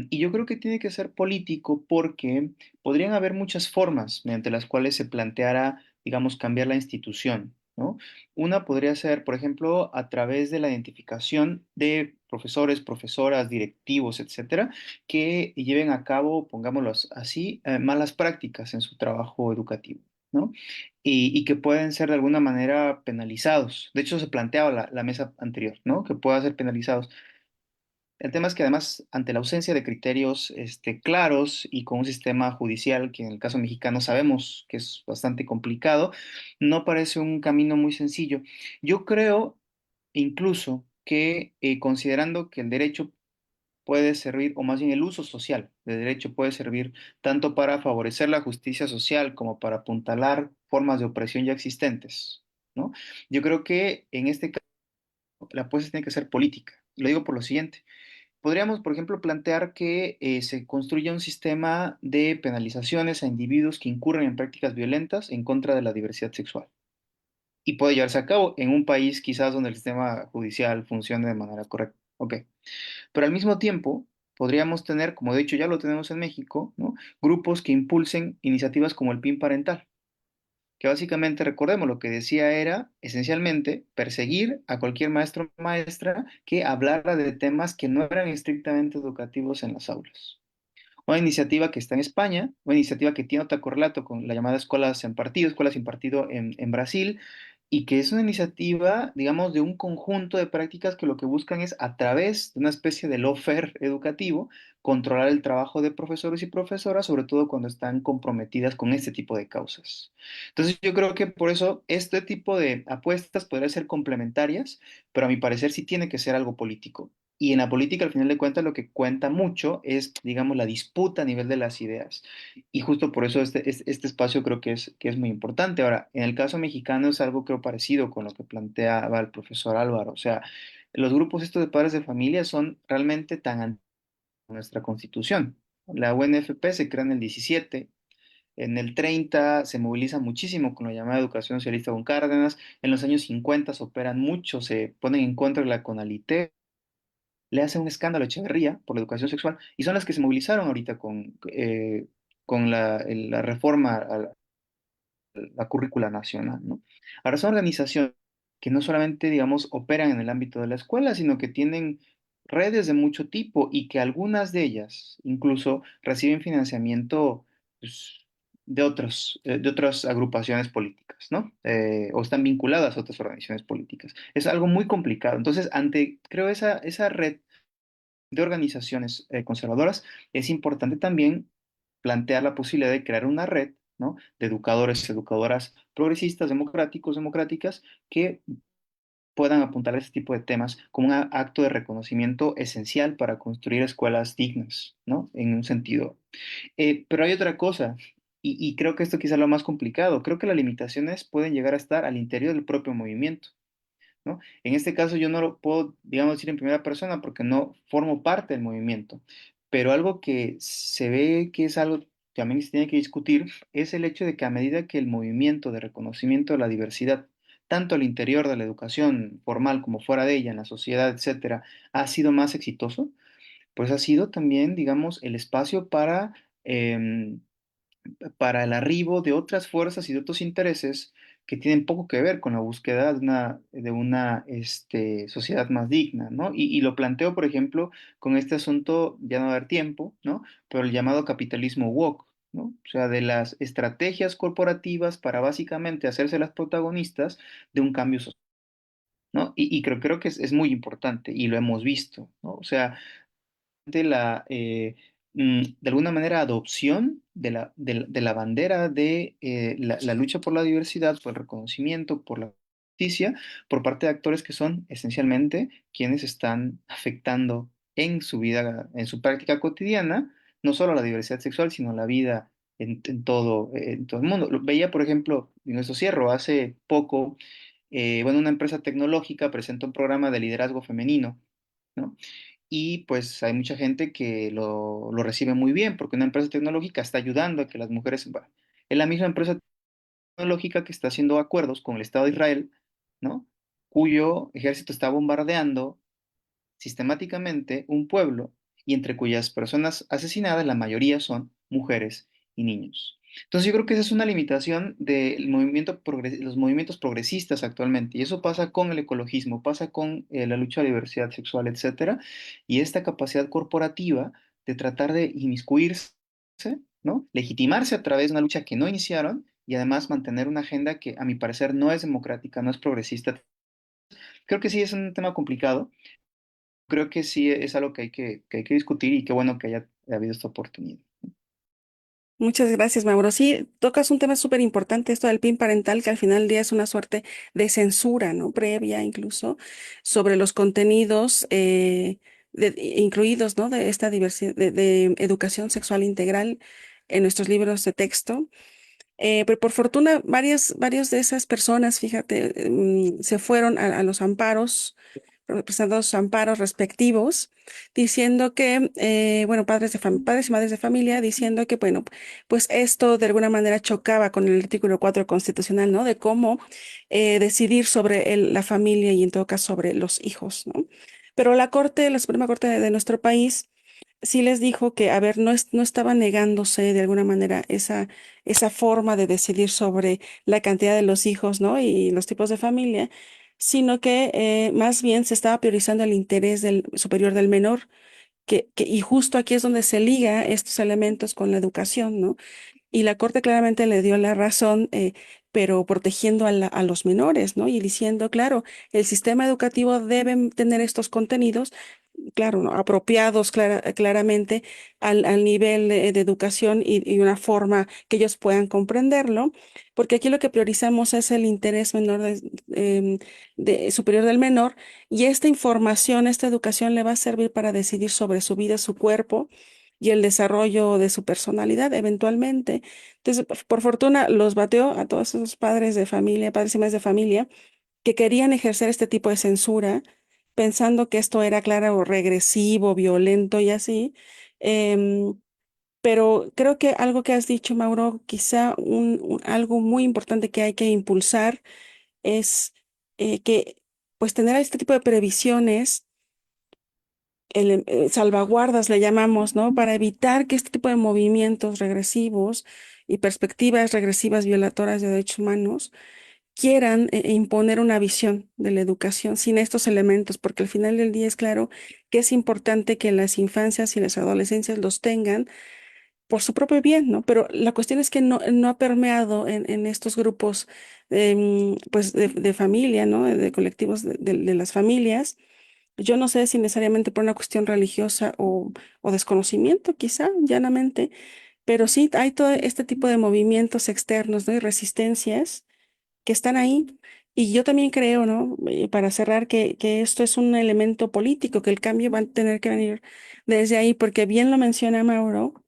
Y yo creo que tiene que ser político porque podrían haber muchas formas mediante las cuales se planteara, digamos, cambiar la institución, ¿no? Una podría ser, por ejemplo, a través de la identificación de profesores, profesoras, directivos, etcétera, que lleven a cabo, pongámoslo así, malas prácticas en su trabajo educativo, ¿no? Y que pueden ser de alguna manera penalizados. De hecho, se planteaba la mesa anterior, ¿no? Que puedan ser penalizados. El tema es que además, ante la ausencia de criterios claros y con un sistema judicial que en el caso mexicano sabemos que es bastante complicado, no parece un camino muy sencillo. Yo creo incluso que considerando que el derecho puede servir, o más bien el uso social del derecho puede servir tanto para favorecer la justicia social como para apuntalar formas de opresión ya existentes, ¿no? Yo creo que en este caso la apuesta tiene que ser política. Lo digo por lo siguiente. Podríamos, por ejemplo, plantear que se construya un sistema de penalizaciones a individuos que incurren en prácticas violentas en contra de la diversidad sexual. Y puede llevarse a cabo en un país quizás donde el sistema judicial funcione de manera correcta. Ok. Pero al mismo tiempo, podríamos tener, como de hecho ya lo tenemos en México, ¿no? Grupos que impulsen iniciativas como el PIN parental, que básicamente, recordemos, lo que decía era esencialmente perseguir a cualquier maestro o maestra que hablara de temas que no eran estrictamente educativos en las aulas. Una iniciativa que está en España, una iniciativa que tiene otro correlato con la llamada Escuelas sin Partido en Brasil, y que es una iniciativa, digamos, de un conjunto de prácticas que lo que buscan es, a través de una especie de lawfare educativo, controlar el trabajo de profesores y profesoras, sobre todo cuando están comprometidas con este tipo de causas. Entonces, yo creo que por eso este tipo de apuestas podrían ser complementarias, pero a mi parecer sí tiene que ser algo político. Y en la política, al final de cuentas, lo que cuenta mucho es, digamos, la disputa a nivel de las ideas. Y justo por eso este espacio creo que es muy importante. Ahora, en el caso mexicano es algo creo parecido con lo que planteaba el profesor Álvaro. O sea, los grupos estos de padres de familia son realmente tan antiguos como nuestra constitución. La UNFP se crea en el 17. En el 30 se moviliza muchísimo con la llamada educación socialista con Cárdenas. En los años 50 se operan mucho, se ponen en contra de la CONALITE, le hace un escándalo a Echeverría por la educación sexual, y son las que se movilizaron ahorita con la reforma a la currícula nacional, ¿no? Ahora son organizaciones que no solamente, digamos, operan en el ámbito de la escuela, sino que tienen redes de mucho tipo y que algunas de ellas incluso reciben financiamiento, pues, de otras agrupaciones políticas, ¿no? O están vinculadas a otras organizaciones políticas. Es algo muy complicado. Entonces, creo, esa red de organizaciones conservadoras, es importante también plantear la posibilidad de crear una red, ¿no?, de educadores, educadoras progresistas, democráticos, democráticas, que puedan apuntar a ese tipo de temas como un acto de reconocimiento esencial para construir escuelas dignas, ¿no? En un sentido. Pero hay otra cosa, y creo que esto quizá es lo más complicado. Creo que las limitaciones pueden llegar a estar al interior del propio movimiento, ¿no? En este caso yo no lo puedo, digamos, decir en primera persona porque no formo parte del movimiento, pero algo que se ve que es algo que también se tiene que discutir es el hecho de que a medida que el movimiento de reconocimiento de la diversidad, tanto al interior de la educación formal como fuera de ella, en la sociedad, etcétera, ha sido más exitoso, pues ha sido también, digamos, el espacio em, para el arribo de otras fuerzas y de otros intereses que tienen poco que ver con la búsqueda de una sociedad más digna, ¿no? Y lo planteo, por ejemplo, con este asunto, ya no va a haber tiempo, ¿no? Pero el llamado capitalismo woke, ¿no? O sea, de las estrategias corporativas para básicamente hacerse las protagonistas de un cambio social, ¿no? Y creo que es muy importante y lo hemos visto, ¿no? O sea, de alguna manera, adopción de la bandera de la lucha por la diversidad, por el reconocimiento, por la justicia, por parte de actores que son esencialmente quienes están afectando en su vida, en su práctica cotidiana, no solo la diversidad sexual, sino la vida en todo el mundo. Veía, por ejemplo, en eso cierro, hace poco, bueno, una empresa tecnológica presentó un programa de liderazgo femenino, ¿no? Y pues hay mucha gente que lo recibe muy bien, porque una empresa tecnológica está ayudando a que las mujeres... Es la misma empresa tecnológica que está haciendo acuerdos con el Estado de Israel, ¿no? Cuyo ejército está bombardeando sistemáticamente un pueblo y entre cuyas personas asesinadas la mayoría son mujeres y niños. Entonces yo creo que esa es una limitación de los movimientos progresistas actualmente, y eso pasa con el ecologismo, pasa con la lucha de la diversidad sexual, etcétera, y esta capacidad corporativa de tratar de inmiscuirse, ¿no?, legitimarse a través de una lucha que no iniciaron y además mantener una agenda que a mi parecer no es democrática, no es progresista. Creo que sí es un tema complicado. Creo que sí es algo que hay que discutir, y qué bueno que haya habido esta oportunidad. Muchas gracias, Mauro. Sí, tocas un tema súper importante, esto del PIN parental, que al final del día es una suerte de censura, ¿no? Previa incluso, sobre los contenidos incluidos, ¿no? De esta diversidad, de educación sexual integral en nuestros libros de texto. Pero por fortuna, varias de esas personas, fíjate, se fueron a los amparos, presentando los amparos respectivos, diciendo que, bueno, padres y madres de familia, diciendo que, bueno, pues esto de alguna manera chocaba con el artículo 4 constitucional, ¿no? De cómo decidir sobre la familia y en todo caso sobre los hijos, ¿no? Pero la Suprema Corte de nuestro país, sí les dijo que, a ver, no estaba negándose de alguna manera esa forma de decidir sobre la cantidad de los hijos, ¿no? Y los tipos de familia, sino que más bien se estaba priorizando el interés del superior del menor, y justo aquí es donde se liga estos elementos con la educación, ¿no? Y la Corte claramente le dio la razón, pero protegiendo a los menores, ¿no? Y diciendo, claro, el sistema educativo debe tener estos contenidos, claro, ¿no? Apropiados claramente al nivel de educación y una forma que ellos puedan comprenderlo, porque aquí lo que priorizamos es el interés menor superior del menor, y esta información, esta educación le va a servir para decidir sobre su vida, su cuerpo y el desarrollo de su personalidad eventualmente. Entonces, por fortuna, los bateó a todos esos padres de familia, padres y madres de familia, que querían ejercer este tipo de censura, pensando que esto era, claro, regresivo, violento y así. Em, pero creo que algo que has dicho, Mauro, quizá algo muy importante que hay que impulsar es que, pues, tener este tipo de previsiones, salvaguardas le llamamos, ¿no? Para evitar que este tipo de movimientos regresivos y perspectivas regresivas violatoras de derechos humanos quieran imponer una visión de la educación sin estos elementos, porque al final del día es claro que es importante que las infancias y las adolescencias los tengan por su propio bien, ¿no? Pero la cuestión es que no ha permeado en estos grupos, pues de familia, ¿no? De colectivos de las familias. Yo no sé si necesariamente por una cuestión religiosa o desconocimiento, quizá, llanamente, pero sí hay todo este tipo de movimientos externos, ¿no? Y resistencias que están ahí. Y yo también creo, ¿no? Para cerrar, que esto es un elemento político, que el cambio va a tener que venir desde ahí, porque bien lo menciona Mauro,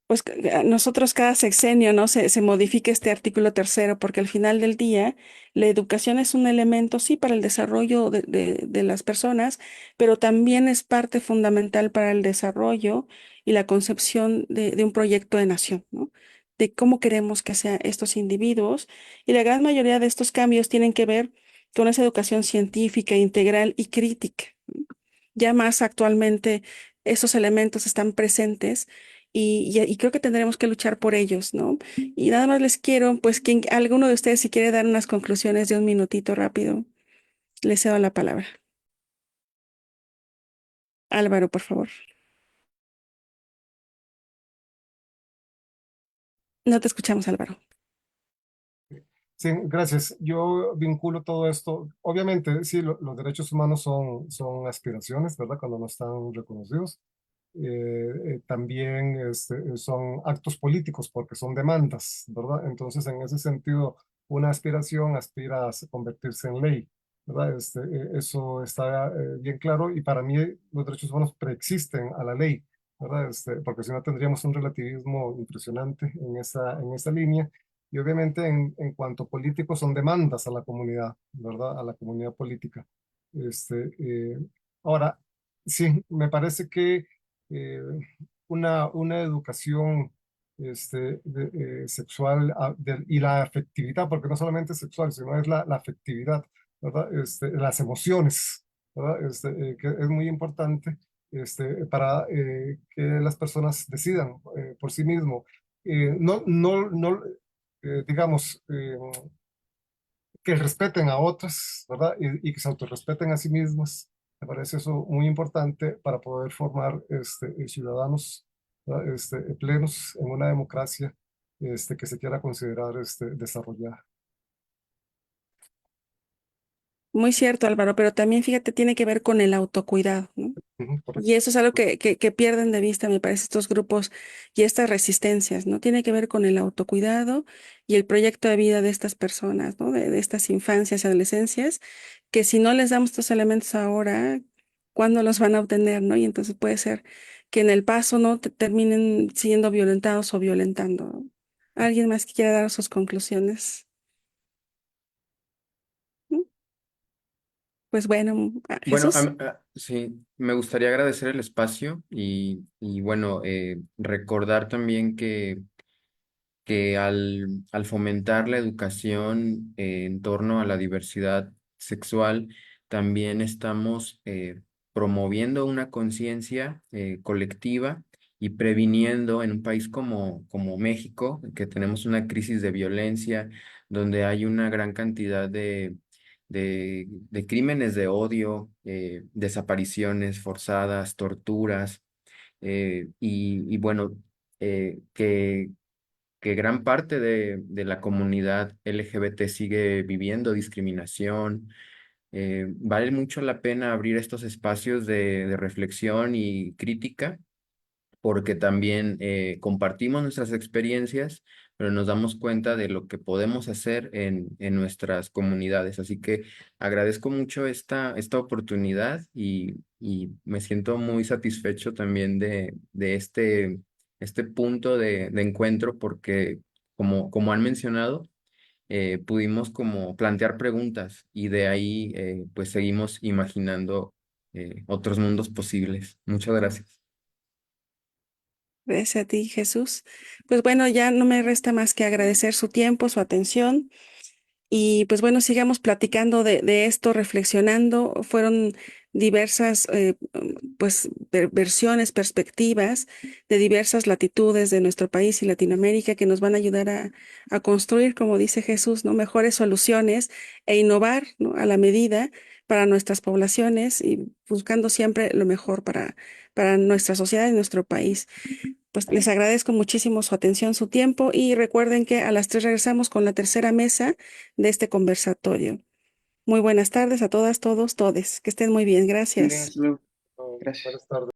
pues nosotros cada sexenio, ¿no? Se modifica este artículo tercero, porque al final del día la educación es un elemento, sí, para el desarrollo de las personas, pero también es parte fundamental para el desarrollo y la concepción de un proyecto de nación, ¿no? De cómo queremos que sean estos individuos. Y la gran mayoría de estos cambios tienen que ver con esa educación científica, integral y crítica. Ya más actualmente esos elementos están presentes y creo que tendremos que luchar por ellos, ¿no? Y nada más les quiero, pues, alguno de ustedes si quiere dar unas conclusiones de un minutito rápido, les cedo la palabra. Álvaro, por favor. No te escuchamos, Álvaro. Sí, gracias. Yo vinculo todo esto. Obviamente, sí, los derechos humanos son aspiraciones, ¿verdad? Cuando no están reconocidos. También son actos políticos porque son demandas, ¿verdad? Entonces, en ese sentido, una aspiración aspira a convertirse en ley, ¿verdad? Eso está bien claro y para mí los derechos humanos preexisten a la ley, ¿verdad? Porque si no tendríamos un relativismo impresionante en esa línea. Y obviamente en cuanto a políticos son demandas a la comunidad, ¿verdad? A la comunidad política. Eh, ahora, sí, me parece que eh, una educación sexual y la afectividad, porque no solamente es sexual, sino es la afectividad, ¿verdad? Las emociones, ¿verdad? Que es muy importante para que las personas decidan por sí mismos. No, digamos, que respeten a otras, ¿verdad? Y que se autorrespeten a sí mismas. Me parece eso muy importante para poder formar ciudadanos, ¿verdad? Plenos en una democracia que se quiera considerar desarrollada. Muy cierto, Álvaro, pero también fíjate, tiene que ver con el autocuidado, ¿no? Ujú, Y correcto. eso es algo que pierden de vista, me parece, estos grupos y estas resistencias, ¿no? Tiene que ver con el autocuidado y el proyecto de vida de estas personas, ¿no? De estas infancias y adolescencias, que si no les damos estos elementos ahora, ¿cuándo los van a obtener, no? Y entonces puede ser que en el paso, ¿no? Terminen siendo violentados o violentando, ¿no? ¿Alguien más que quiera dar sus conclusiones? ¿Mm? Pues bueno, Bueno, Jesús. sí, me gustaría agradecer el espacio y bueno, recordar también que al fomentar la educación en torno a la diversidad sexual, también estamos promoviendo una conciencia colectiva y previniendo en un país como México, que tenemos una crisis de violencia, donde hay una gran cantidad de crímenes de odio, desapariciones forzadas, torturas, y bueno, que gran parte de la comunidad LGBT sigue viviendo discriminación. Vale mucho la pena abrir estos espacios de reflexión y crítica, porque también compartimos nuestras experiencias, pero nos damos cuenta de lo que podemos hacer en nuestras comunidades. Así que agradezco mucho esta oportunidad y me siento muy satisfecho también de este punto de encuentro, porque como han mencionado, pudimos como plantear preguntas y de ahí pues seguimos imaginando otros mundos posibles. Muchas gracias. Gracias a ti, Jesús. Pues bueno, ya no me resta más que agradecer su tiempo, su atención. Y pues bueno, sigamos platicando de esto, reflexionando. Fueron diversas pues versiones, perspectivas de diversas latitudes de nuestro país y Latinoamérica que nos van a ayudar a construir, como dice Jesús, ¿no? Mejores soluciones e innovar, ¿no? A la medida para nuestras poblaciones y buscando siempre lo mejor para nuestra sociedad y nuestro país. Pues les agradezco muchísimo su atención, su tiempo y recuerden que a las 3 regresamos con la tercera mesa de este conversatorio. Muy buenas tardes a todas, todos, todes. Que estén muy bien. Muy bien, Gracias. hasta luego. Buenas Gracias. tardes.